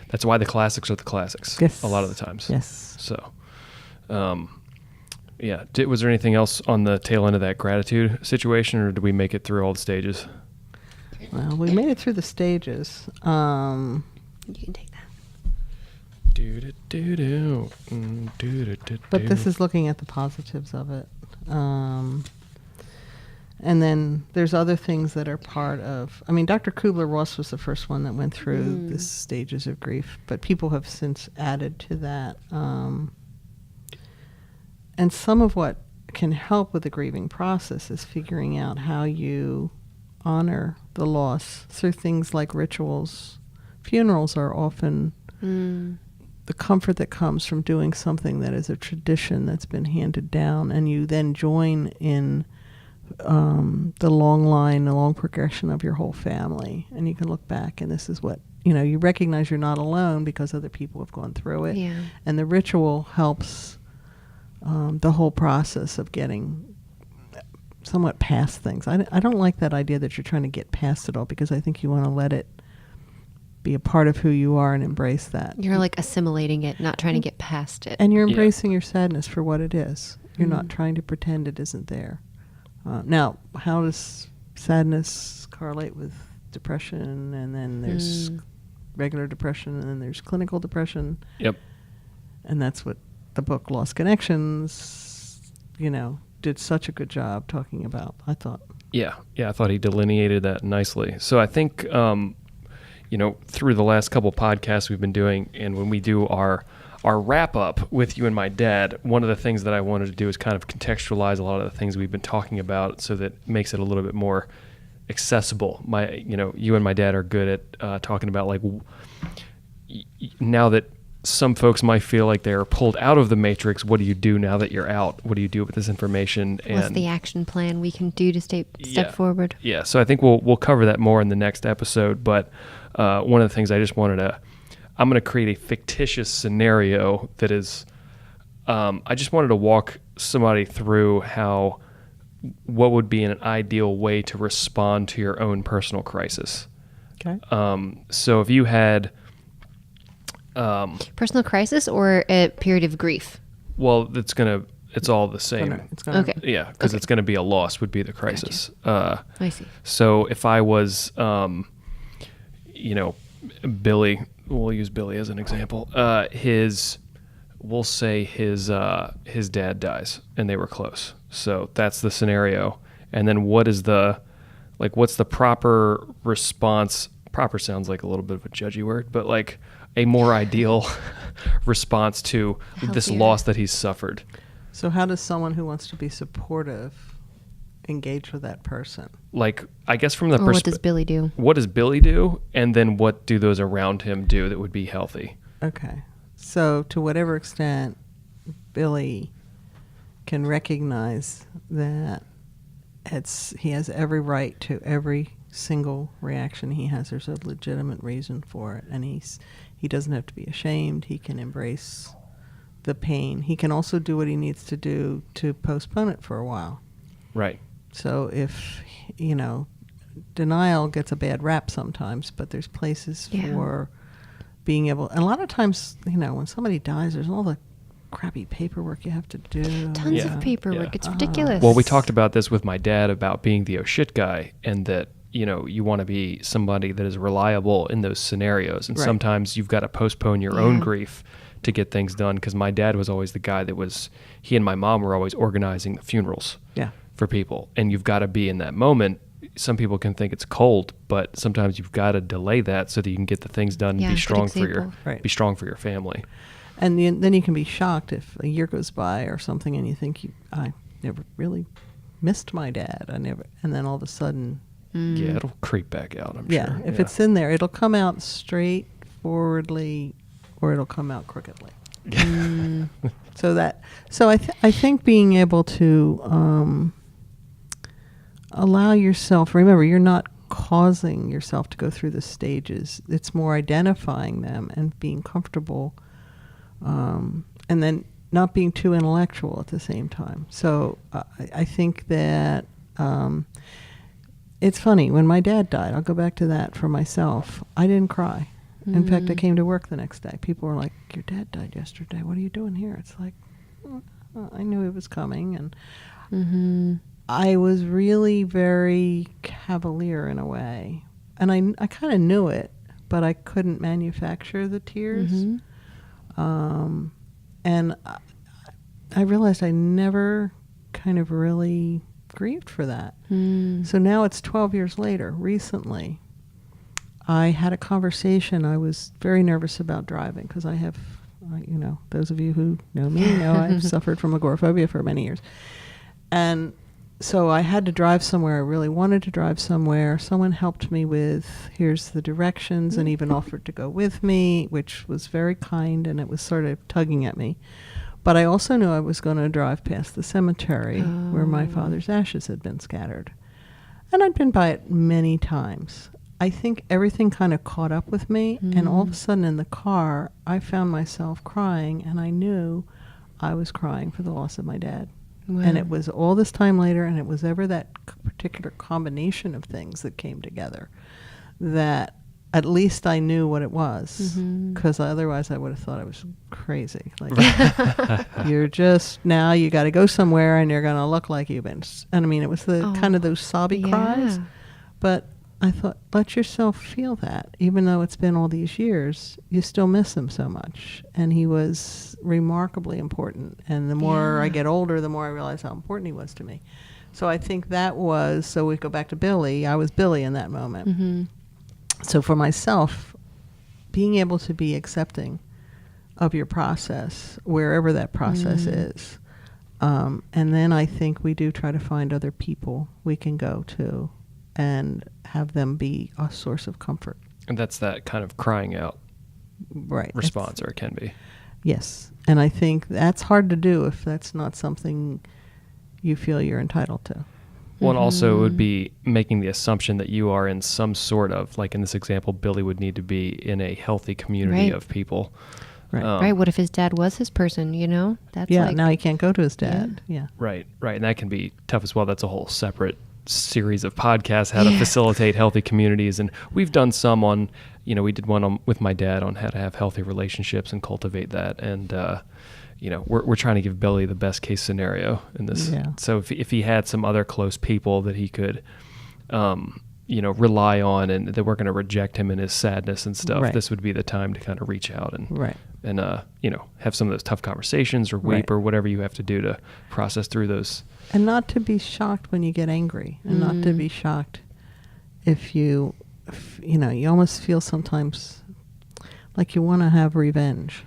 that's why the classics are the classics. Yes. A lot of the times. Yes. So, was there anything else on the tail end of that gratitude situation, or did we make it through all the stages? Well, we made it through the stages. You can take that. But this is looking at the positives of it. And then there's other things that are part of, Dr. Kubler-Ross was the first one that went through the stages of grief, but people have since added to that. And some of what can help with the grieving process is figuring out how you honor the loss through things like rituals. Funerals are often the comfort that comes from doing something that is a tradition that's been handed down, and you then join in the long progression of your whole family, and you can look back, and this is what you recognize you're not alone because other people have gone through it. Yeah. And the ritual helps the whole process of getting somewhat past things. I don't like that idea that you're trying to get past it all, because I think you want to let it be a part of who you are and embrace that. You're like assimilating it, not trying to get past it. And you're embracing your sadness for what it is. You're not trying to pretend it isn't there. Now, how does sadness correlate with depression? And then there's regular depression, and then there's clinical depression. Yep. And that's what the book Lost Connections, did such a good job talking about, I thought. Yeah, I thought he delineated that nicely. So I think, through the last couple podcasts we've been doing, and when we do our wrap up with you and my dad, one of the things that I wanted to do is kind of contextualize a lot of the things we've been talking about, so that makes it a little bit more accessible. You and my dad are good at talking about, like, now that some folks might feel like they're pulled out of the matrix, what do you do now that you're out? What do you do with this information? What's the action plan we can do to step forward? Yeah, so I think we'll cover that more in the next episode. But one of the things I just I'm going to create a fictitious scenario that is, I just wanted to walk somebody through what would be an ideal way to respond to your own personal crisis. Okay. So if you had... personal crisis or a period of grief? Well, it's all the same. Okay. Yeah, because it's going to be a loss would be the crisis. Gotcha. I see. So if I was, Billy, we'll use Billy as an example. We'll say his dad dies and they were close. So that's the scenario. And then what's the proper response? Proper sounds like a little bit of a judgy word, but like a more ideal response to this loss that he's suffered. So how does someone who wants to be supportive engage with that person? Like, I guess from the perspective, what does Billy do? What does Billy do? And then what do those around him do that would be healthy? Okay. So to whatever extent Billy can recognize that he has every right to every single reaction he has. There's a legitimate reason for it. And he doesn't have to be ashamed. He can embrace the pain. He can also do what he needs to do to postpone it for a while. Right. So if, denial gets a bad rap sometimes, but there's places for being able, and a lot of times, when somebody dies, there's all the crappy paperwork you have to do. Tons of paperwork. It's ridiculous. Well, we talked about this with my dad about being the oh shit guy, and that, you want to be somebody that is reliable in those scenarios. And sometimes you've got to postpone your own grief to get things done. Because my dad was always the guy he and my mom were always organizing the funerals for people. And you've got to be in that moment. Some people can think it's cold, but sometimes you've got to delay that so that you can get the things done and be strong for your family. And then you can be shocked if a year goes by or something and you think, I never really missed my dad. And then all of a sudden... Yeah, it'll creep back out, I'm sure. If it's in there, it'll come out straightforwardly or it'll come out crookedly. So I think being able to allow yourself, remember, you're not causing yourself to go through the stages. It's more identifying them and being comfortable and and then not being too intellectual at the same time. So I think that it's funny. When my dad died, I'll go back to that for myself. I didn't cry. In fact, I came to work the next day. People were like, "Your dad died yesterday. What are you doing here?" It's like, I knew it was coming, and I was really very cavalier in a way. And I kind of knew it, but I couldn't manufacture the tears. And I realized I never kind of really grieved for that. So now it's 12 years later. Recently, I had a conversation. I was very nervous about driving because I have, those of you who know me know I've suffered from agoraphobia for many years. And so I had to drive somewhere. I really wanted to drive somewhere. Someone helped me with, here's the directions, and even offered to go with me, which was very kind, and it was sort of tugging at me. But I also knew I was going to drive past the cemetery where my father's ashes had been scattered. And I'd been by it many times. I think everything kind of caught up with me, and all of a sudden in the car, I found myself crying, and I knew I was crying for the loss of my dad. Wow. And it was all this time later, and it was ever that particular combination of things that came together that at least I knew what it was, because otherwise I would have thought I was crazy. Like, you're just, now you got to go somewhere and you're going to look like you've been. And I mean, it was the kind of those sobby cries. But I thought, let yourself feel that. Even though it's been all these years, you still miss him so much. And he was remarkably important. And the more I get older, the more I realize how important he was to me. So I think that was, so we go back to Billy. I was Billy in that moment. So for myself, being able to be accepting of your process, wherever that process is. And then I think we do try to find other people we can go to and have them be a source of comfort. And that's that kind of crying out response, or it can be. Yes. And I think that's hard to do if that's not something you feel you're entitled to. Well, and also it would be making the assumption that you are in some sort of, like in this example, Billy would need to be in a healthy community of people. Right. What if his dad was his person, That's now he can't go to his dad. Yeah. Right. And that can be tough as well. That's a whole separate series of podcasts, how to facilitate healthy communities. And we've done some on, we did one with my dad on how to have healthy relationships and cultivate that. And, we're trying to give Billy the best case scenario in this. Yeah. So if he had some other close people that he could, rely on, and that we're going to reject him in his sadness and stuff, this would be the time to kind of reach out and have some of those tough conversations or weep or whatever you have to do to process through those. And not to be shocked when you get angry, and not to be shocked if you almost feel sometimes like you want to have revenge.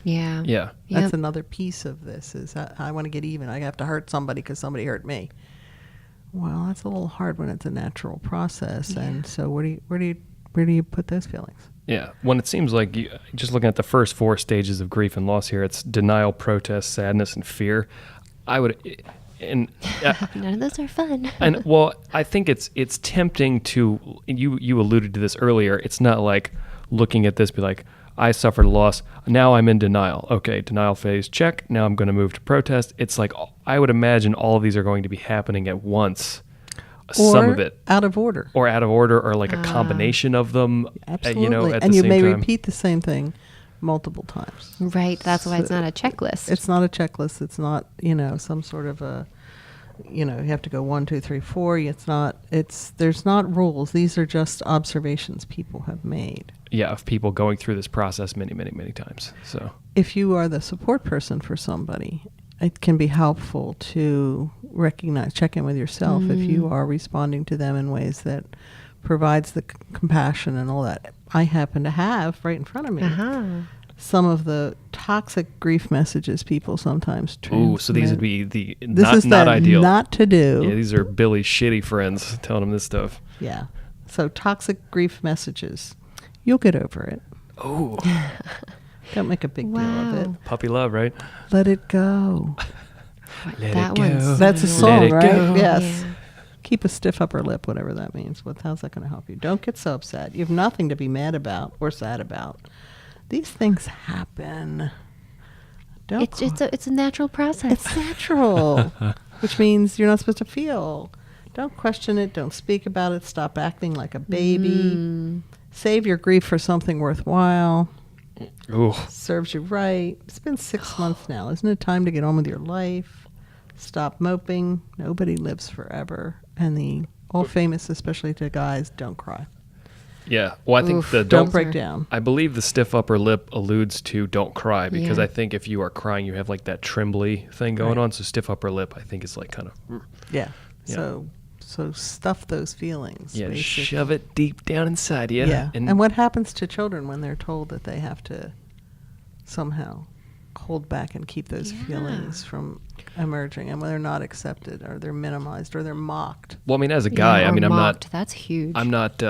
Yeah. Yeah. That's another piece of this, is I want to get even. I have to hurt somebody because somebody hurt me. Well, that's a little hard when it's a natural process. Yeah. And so where do you put those feelings? Yeah. When it seems like just looking at the first 4 stages of grief and loss here, it's denial, protest, sadness, and fear. None of those are fun. And well, I think it's tempting to, you alluded to this earlier. It's not like looking at this, be like, I suffered a loss. Now I'm in denial. Okay, denial phase, check. Now I'm going to move to protest. It's like, I would imagine all of these are going to be happening at once. Or some of it out of order. Or like a combination of them. Absolutely. At and the you same may time. repeat the same thing multiple times. Right. That's why it's not a checklist. It's not a checklist. It's not, some sort of a, you have to go 1, 2, 3, 4. There's not rules. These are just observations people have made. Yeah, of people going through this process many, many, many times. So if you are the support person for somebody, it can be helpful to check in with yourself if you are responding to them in ways that provides the compassion and all that. I happen to have right in front of me some of the toxic grief messages people sometimes transmit. Ooh, so these would be this not ideal. Not to do. Yeah, these are Billy's shitty friends telling him this stuff. Yeah. So toxic grief messages. You'll get over it. Oh. Don't make a big deal of it. Puppy love, right? Let it go. Let it go. That's a song, right? Go. Yes. Yeah. Keep a stiff upper lip, whatever that means. How's that going to help you? Don't get so upset. You have nothing to be mad about or sad about. These things happen. Don't It's a natural process. It's natural, which means you're not supposed to feel. Don't question it. Don't speak about it. Stop acting like a baby. Save your grief for something worthwhile. Ooh. Serves you right. It's been 6 months now. Isn't it time to get on with your life? Stop moping. Nobody lives forever. And the all famous, especially to guys, don't cry. Yeah. Well, I think the don't break down. I believe the stiff upper lip alludes to don't cry because Yeah. I think if you are crying, you have like that trembly thing going on. So stiff upper lip, I think, is like kind of. Yeah. Yeah. So stuff those feelings. Yeah, basically. shove it deep down inside you. Yeah. And what happens to children when they're told that they have to somehow hold back and keep those feelings from emerging, and when they're not accepted or they're minimized or they're mocked? Well, I mean, as a guy, Yeah, I mean, or I'm mocked. not. That's huge. I'm not.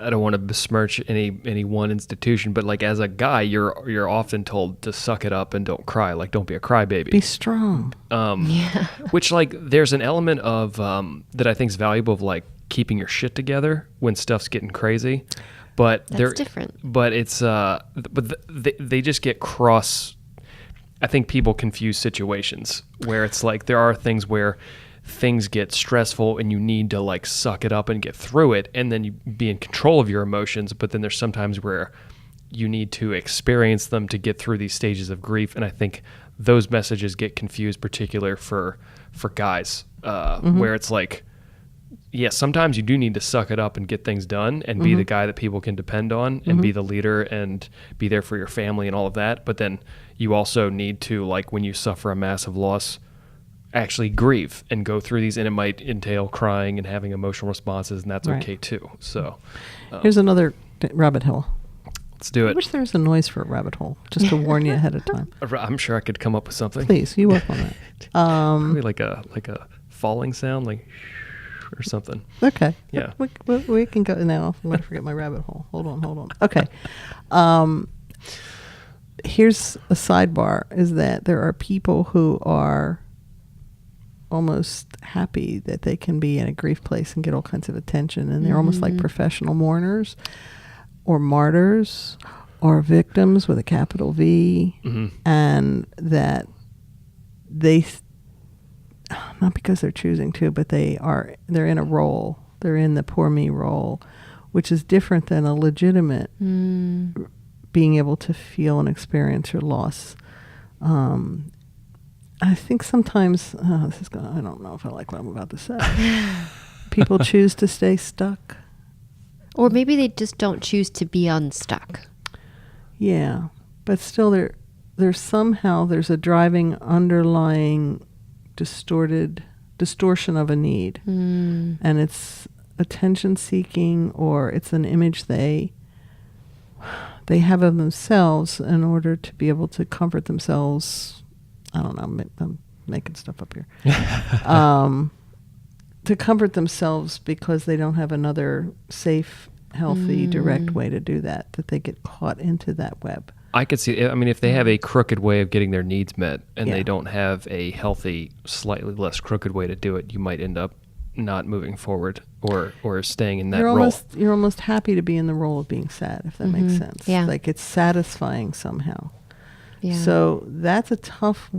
I don't want to besmirch any one institution, but like as a guy, you're often told to suck it up and don't cry. Like, don't be a crybaby. Be strong. Which, like, there's an element of that I think is valuable of like keeping your shit together when stuff's getting crazy. But That's different. But it's they just get cross. I think people confuse situations where it's like there are things where things get stressful and you need to like suck it up and get through it, and then you be in control of your emotions. But then there's sometimes where you need to experience them to get through these stages of grief, and I think those messages get confused, particular for guys, where it's like, yeah, sometimes you do need to suck it up and get things done and be the guy that people can depend on and be the leader and be there for your family and all of that. But then you also need to, like, when you suffer a massive loss, actually grieve and go through these, and it might entail crying and having emotional responses, and that's Right. okay too. So Here's another rabbit hole. let's do I it. wish there was a noise for a rabbit hole, just to warn you ahead of time. I'm sure I could come up with something. Please, you work on that. Probably like a falling sound, like or something. Okay. Yeah. We can go now. I'm going to forget my rabbit hole. Hold on. Okay. Here's a sidebar, is that there are people who are almost happy that they can be in a grief place and get all kinds of attention, and they're almost like professional mourners or martyrs or victims with a capital V, and that they not because they're choosing to, but they're in a role. They're in the poor me role, which is different than a legitimate being able to feel and experience your loss. I think sometimes I don't know if I like what I'm about to say. People choose to stay stuck. Or maybe they just don't choose to be unstuck. Yeah, but still there's a driving underlying distortion of a need, and it's attention seeking, or it's an image they have of themselves in order to be able to comfort themselves. I don't know, I'm making stuff up here. To comfort themselves because they don't have another safe, healthy, direct way to do that they get caught into that web. I could see, I mean, if they have a crooked way of getting their needs met and Yeah. they don't have a healthy, slightly less crooked way to do it, you might end up not moving forward or staying in that role. You're almost happy to be in the role of being sad, if that makes sense. Yeah. Like it's satisfying somehow. Yeah. So that's a tough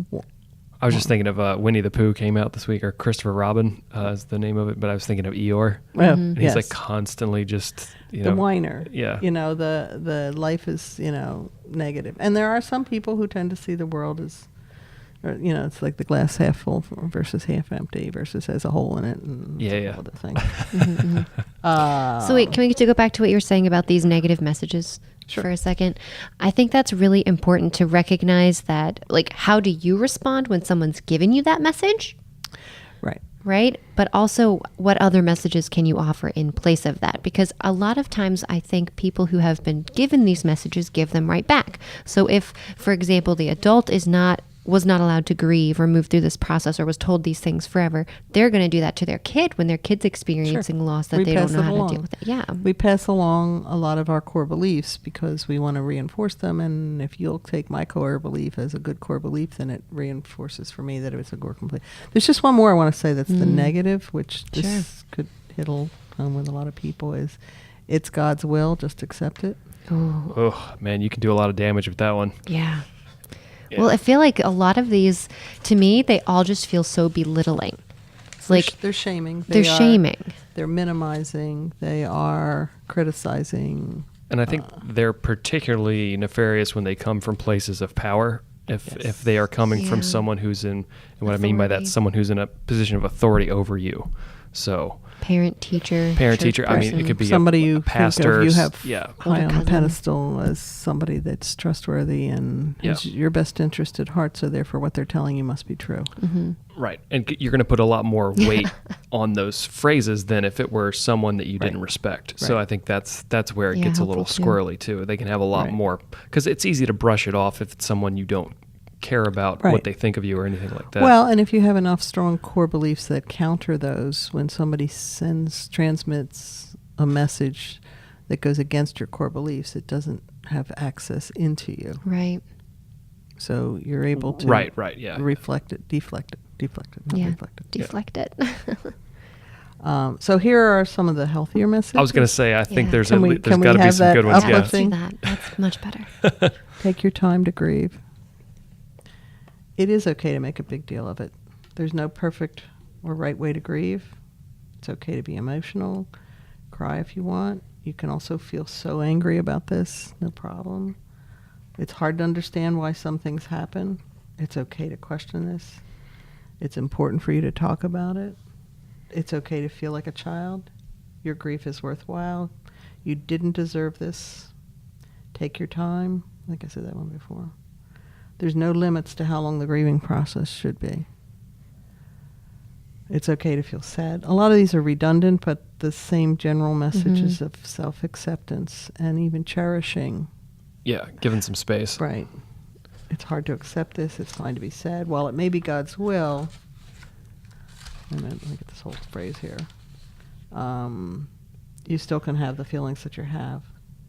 I was just thinking of Winnie the Pooh came out this week, or Christopher Robin is the name of it, but I was thinking of Eeyore. And he's like constantly just, the whiner. Yeah. The life is, negative. And there are some people who tend to see the world as, it's like the glass half full versus half empty versus has a hole in it. And other thing. So wait, can we go back to what you were saying about these negative messages for a second? I think that's really important to recognize that, like, how do you respond when someone's given you that message? Right? But also, what other messages can you offer in place of that? Because a lot of times I think people who have been given these messages give them right back. So if, for example, the adult was not allowed to grieve or move through this process or was told these things forever, they're going to do that to their kid when their kid's experiencing loss that they don't know how to deal with it. Yeah. We pass along a lot of our core beliefs because we want to reinforce them, and if you'll take my core belief as a good core belief, then it reinforces for me that it's a core complete. There's just one more I want to say that's the negative, which this could home with a lot of people is, it's God's will, just accept it. Oh, man, you can do a lot of damage with that one. Yeah. Yeah. Well, I feel like a lot of these, to me, they all just feel so belittling. It's like They're shaming. they're shaming. They're minimizing. They are criticizing. And I think they're particularly nefarious when they come from places of power. If they are coming from Yeah. someone who's in, and what I mean by that, Authority. someone who's in a position of authority over you. So Parent, teacher. parent, church teacher. I mean, it person. could be Somebody a you pastor. think of, you have yeah. high Older on a cousin. pedestal as somebody that's trustworthy and has your best interest at heart, so therefore what they're telling you must be true. Mm-hmm. Right. And you're going to put a lot more weight on those phrases than if it were someone that you didn't respect. So Right. I think that's where it Yeah, gets a little helpful too. squirrely too. They can have a lot Right. more, because it's easy to brush it off if it's someone you don't care about Right. what they think of you or anything like that. Well, and if you have enough strong core beliefs that counter those, when somebody transmits a message that goes against your core beliefs, it doesn't have access into you. Right. So you're able to Right, yeah. deflect it, not Yeah. reflect it. Deflect it. So here are some of the healthier messages. I was going to say, I think Yeah. there's Can we there's got to be have some that good ones. Yeah, Yeah. let's do uplifting? that. That's much better. Take your time to grieve. It is okay to make a big deal of it. There's no perfect or right way to grieve. It's okay to be emotional, cry if you want. You can also feel so angry about this, no problem. It's hard to understand why some things happen. It's okay to question this. It's important for you to talk about it. It's okay to feel like a child. Your grief is worthwhile. You didn't deserve this. Take your time. I think I said that one before. There's no limits to how long the grieving process should be. It's okay to feel sad. A lot of these are redundant, but the same general messages of self-acceptance and even cherishing. Yeah, given some space. Right. It's hard to accept this. It's fine to be sad. While it may be God's will, and let me get this whole phrase here, you still can have the feelings that you have.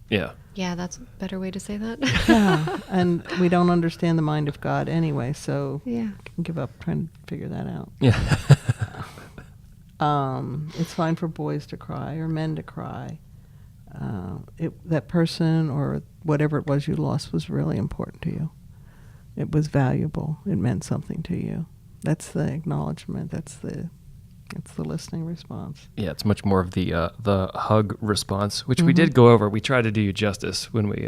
Yeah. Yeah, that's a better way to say that. Yeah, and we don't understand the mind of God anyway, so Yeah. you can give up trying to figure that out. Yeah. It's fine for boys to cry or men to cry. That person or whatever it was you lost was really important to you. It was valuable. It meant something to you. That's the acknowledgement. That's the listening response. Yeah, it's much more of the hug response, which we did go over. We tried to do you justice when we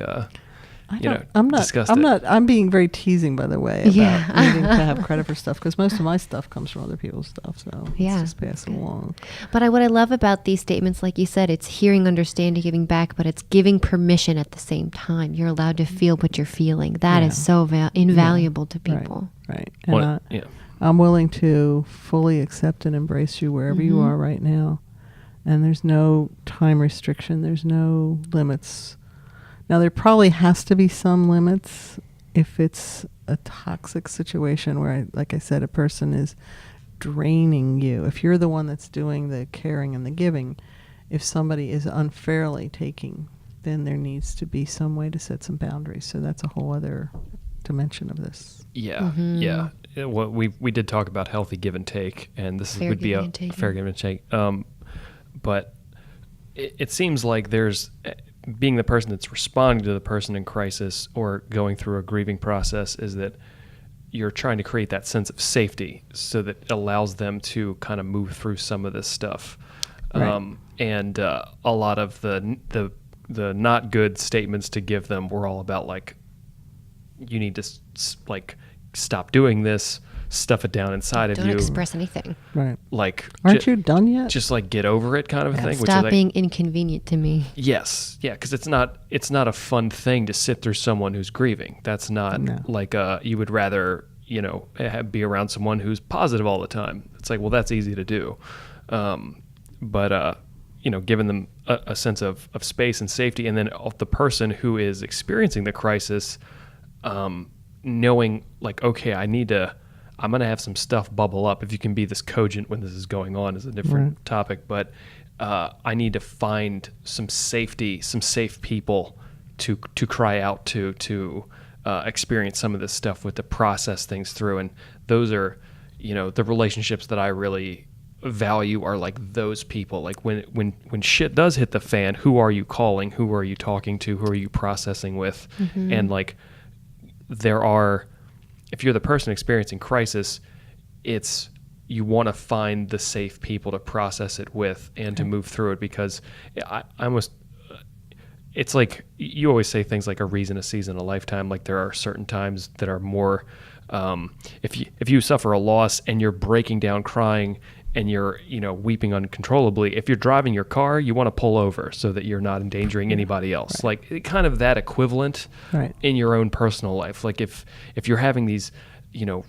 discussed it. I'm being very teasing, by the way, about Yeah. needing to have credit for stuff, because most of my stuff comes from other people's stuff, so Yeah. let's just pass it along. But what I love about these statements, like you said, it's hearing, understanding, giving back, but it's giving permission at the same time. You're allowed to feel what you're feeling. That is so invaluable to people. Right. And Well, yeah. I'm willing to fully accept and embrace you wherever you are right now. And there's no time restriction. There's no limits. Now, there probably has to be some limits if it's a toxic situation where, like I said, a person is draining you. If you're the one that's doing the caring and the giving, if somebody is unfairly taking, then there needs to be some way to set some boundaries. So that's a whole other dimension of this. Yeah, yeah. Well, we did talk about healthy give and take, and this Fair would be giving a and taking. fair give and take. But it seems like there's being the person that's responding to the person in crisis or going through a grieving process is that you're trying to create that sense of safety so that it allows them to kind of move through some of this stuff. Right. And a lot of the not good statements to give them were all about like, you need to like stop doing this, stuff it down inside of Don't you. express anything. Right. Like, Aren't you done yet? just like get over it kind of a thing. Which is Stop like, being inconvenient to me. yes, yeah, because it's not a fun thing to sit through someone who's grieving. That's not like you would rather be around someone who's positive all the time. It's like, well, that's easy to do, but giving them a sense of space and safety, and then of the person who is experiencing the crisis, knowing like, okay, I'm going to have some stuff bubble up. If you can be this cogent when this is going on is a different topic, but I need to find some safety, some safe people to cry out to experience some of this stuff with, to process things through. And those are, the relationships that I really value are like those people. Like when shit does hit the fan, who are you calling? Who are you talking to? Who are you processing with? And like if you're the person experiencing crisis, you want to find the safe people to process it with and to move through it, because it's like you always say things like a reason, a season, a lifetime. Like there are certain times that are more, if you suffer a loss and you're breaking down crying and you're, weeping uncontrollably, if you're driving your car, you want to pull over so that you're not endangering anybody else. Right. Like kind of that equivalent in your own personal life. Like if you're having these,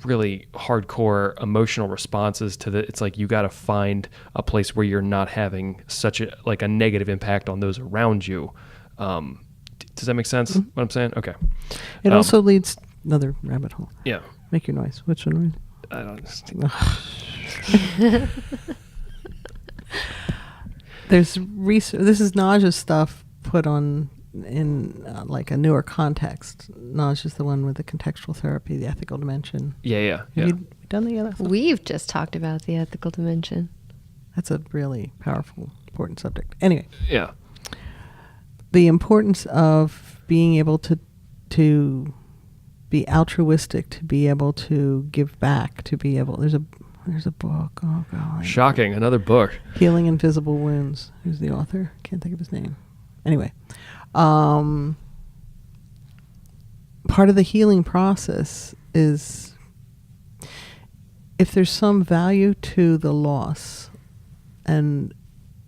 really hardcore emotional responses to it's like you got to find a place where you're not having such a negative impact on those around you. Does that make sense? What I'm saying? Okay. It also leads another rabbit hole. Yeah. Make your noise. What's your noise? I don't. There's research. This is Naj's stuff put on in like a newer context. Naj is the one with the contextual therapy, the ethical dimension. Yeah. Have you done the other stuff? We've just talked about the ethical dimension. That's a really powerful, important subject. Anyway. Yeah. The importance of being able to be altruistic, to be able to give back, to be able. There's a book. Oh God. Shocking. Another book. Healing Invisible Wounds. Who's the author? Can't think of his name. Anyway, part of the healing process is if there's some value to the loss and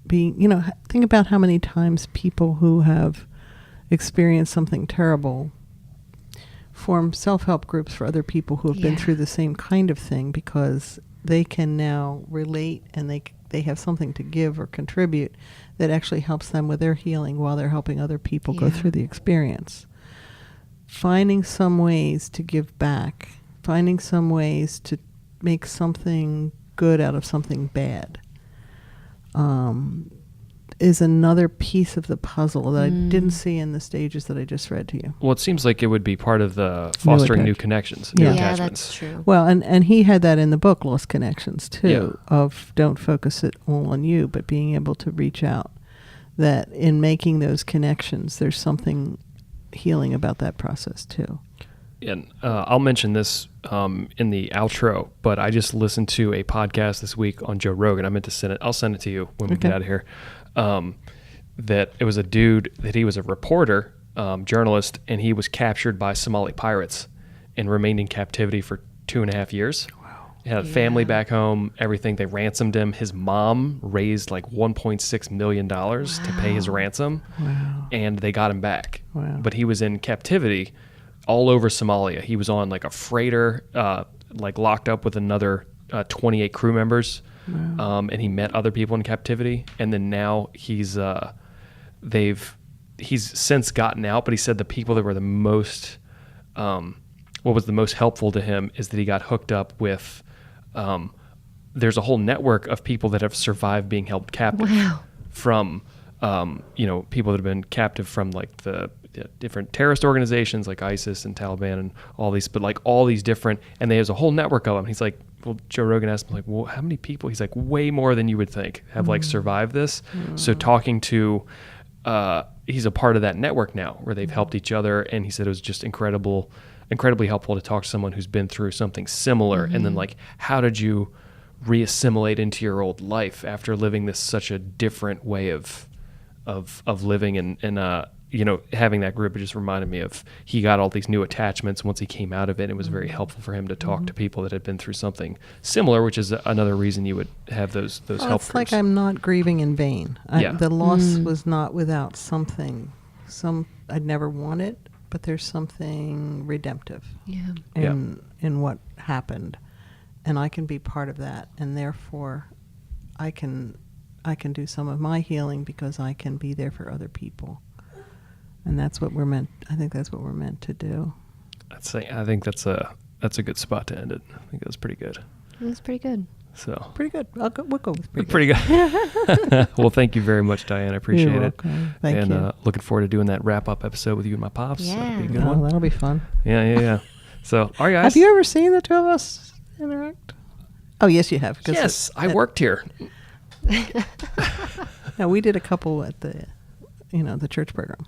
being, think about how many times people who have experienced something terrible form self-help groups for other people who have been through the same kind of thing, because they can now relate and they have something to give or contribute that actually helps them with their healing while they're helping other people go through the experience. Finding some ways to give back, finding some ways to make something good out of something bad, is another piece of the puzzle that I didn't see in the stages that I just read to you. Well, it seems like it would be part of the fostering new connections, new attachments. That's true. Well, and he had that in the book, Lost Connections, too, of don't focus it all on you, but being able to reach out. That in making those connections, there's something healing about that process, too. And I'll mention this in the outro, but I just listened to a podcast this week on Joe Rogan. I meant to send it. I'll send it to you when we get out of here. That it was a dude that he was a reporter, journalist, and he was captured by Somali pirates and remained in captivity for 2.5 years. Wow. He had a family back home, everything. They ransomed him. His mom raised like $1.6 million to pay his ransom, and they got him back. Wow. But he was in captivity all over Somalia. He was on like a freighter, like locked up with another 28 crew members. Wow. And he met other people in captivity, and then now he's since gotten out. But he said the people that were the most, what was the most helpful to him is that he got hooked up with. There's a whole network of people that have survived being held captive from, people that have been captive from like the different terrorist organizations like ISIS and Taliban and all these, but like all these different, and there's a whole network of them. He's like, well, Joe Rogan asked him like, well, how many people? He's like, way more than you would think have like survived this. So talking to, he's a part of that network now where they've helped each other. And he said it was just incredibly helpful to talk to someone who's been through something similar. And then like, how did you reassimilate into your old life after living this such a different way of living and having that group? It just reminded me of, he got all these new attachments once he came out of it. It was very helpful for him to talk to people that had been through something similar, which is another reason you would have those help groups. It's like I'm not grieving in vain. The loss was not without something. I'd never want it, but there's something redemptive in what happened. And I can be part of that. And therefore, I can do some of my healing because I can be there for other people. And that's what we're meant. I think that's what we're meant to do. I think that's a good spot to end it. I think that's pretty good. It was pretty good. So pretty good. We'll go with pretty good. Well, thank you very much, Diane. I appreciate You're it. welcome. Thank you. Looking forward to doing that wrap up episode with you and my pops. Yeah. That'll be a good one. That'll be fun. Yeah. So, all right, guys. Have you ever seen the two of us interact? Oh, yes, you have. Yes, I worked here. No, we did a couple at the, the church program.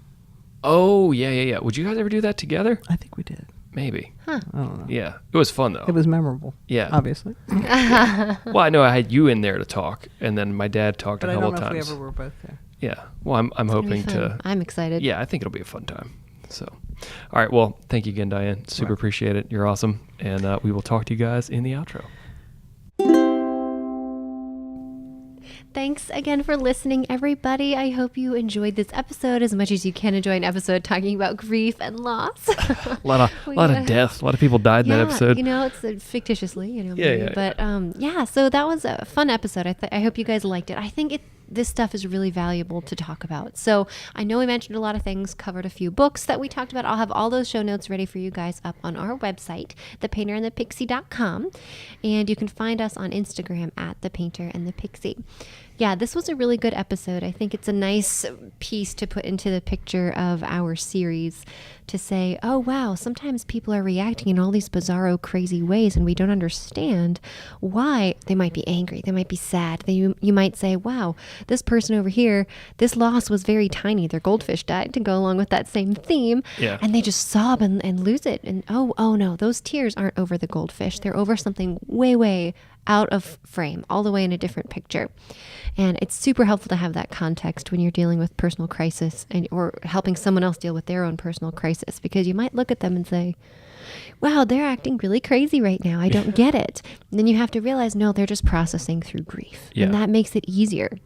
Oh, yeah. Would you guys ever do that together? I think we did. Maybe. I don't know. Yeah, it was fun though. It was memorable. Yeah. Obviously. Well, I know I had you in there to talk, and then my dad talked But a I couple don't know if we times. ever were both there. Yeah. Well, I'm It'll be hoping fun. to. I'm excited. Yeah, I think it'll be a fun time. So, all right. Well, thank you again, Diane. Super appreciate it. You're awesome, and we will talk to you guys in the outro. Thanks again for listening, everybody. I hope you enjoyed this episode as much as you can enjoy an episode talking about grief and loss. A lot of death. A lot of people died in that episode. It's fictitiously, Yeah, maybe. yeah, But so that was a fun episode. I hope you guys liked it. I think this stuff is really valuable to talk about. So I know we mentioned a lot of things, covered a few books that we talked about. I'll have all those show notes ready for you guys up on our website, thepainterandthepixie.com. And you can find us on Instagram at thepainterandthepixie. Yeah, this was a really good episode. I think it's a nice piece to put into the picture of our series to say, oh, wow, sometimes people are reacting in all these bizarro, crazy ways, and we don't understand why. They might be angry. They might be sad. You might say, wow, this person over here, this loss was very tiny. Their goldfish died, to go along with that same theme. Yeah. And they just sob and lose it. And oh no, those tears aren't over the goldfish. They're over something way, way out of frame, all the way in a different picture. And it's super helpful to have that context when you're dealing with personal crisis or helping someone else deal with their own personal crisis, because you might look at them and say, wow, they're acting really crazy right now. I don't get it. And then you have to realize, no, they're just processing through grief. Yeah. And that makes it easier.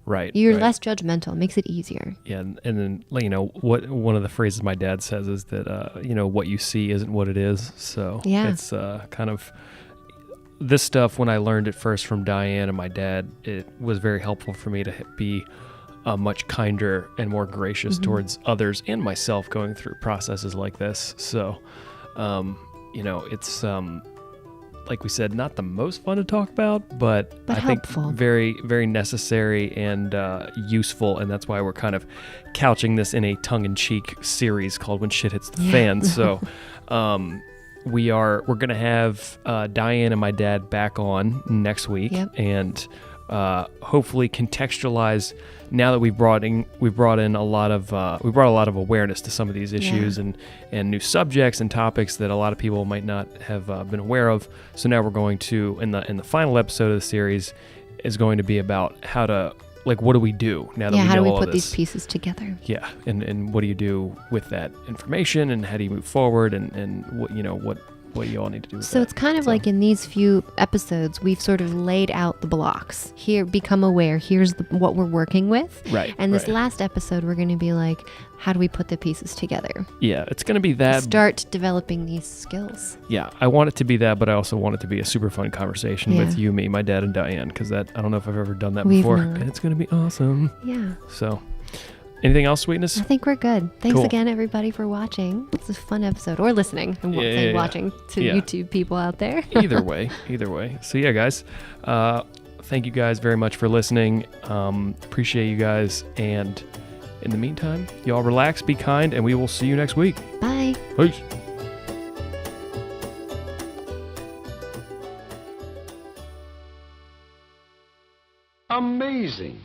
Right. You're right. less judgmental. It makes it easier. Yeah, and then what one of the phrases my dad says is that what you see isn't what it is. So Yeah. it's kind of this stuff. When I learned it first from Diane and my dad, it was very helpful for me to be much kinder and more gracious towards others and myself going through processes like this. So, it's like we said, not the most fun to talk about, but I helpful. think very, very necessary and useful. And that's why we're kind of couching this in a tongue-in-cheek series called When Shit Hits the Fan. So we're going to have Diane and my dad back on next week. Yep. And hopefully contextualize, now that we brought in a lot of awareness to some of these issues and new subjects and topics that a lot of people might not have been aware of. So now we're going to, in the final episode of the series, is going to be about how to, what do we do now that we know how do we all put this? these pieces together? Yeah, and what do you do with that information, and how do you move forward, and what you all need to do with So that. it's kind of like in these few episodes, we've sort of laid out the blocks. Here, become aware. Here's what we're working with. Right, And this right. last episode, we're going to be like, how do we put the pieces together? Yeah, it's going to be that. Start developing these skills. Yeah, I want it to be that, but I also want it to be a super fun conversation with Yeah. you, me, my dad, and Diane, because I don't know if I've ever done that We've before, not. and it's going to be awesome. Yeah. So, anything else, Sweetness? I think we're good. Thanks Cool. again, everybody, for watching. It's a fun episode. Or listening. I'm saying watching to Yeah. YouTube people out there. Either way. So, yeah, guys, thank you guys very much for listening. Appreciate you guys, and in the meantime, y'all relax, be kind, and we will see you next week. Bye. Peace. Amazing.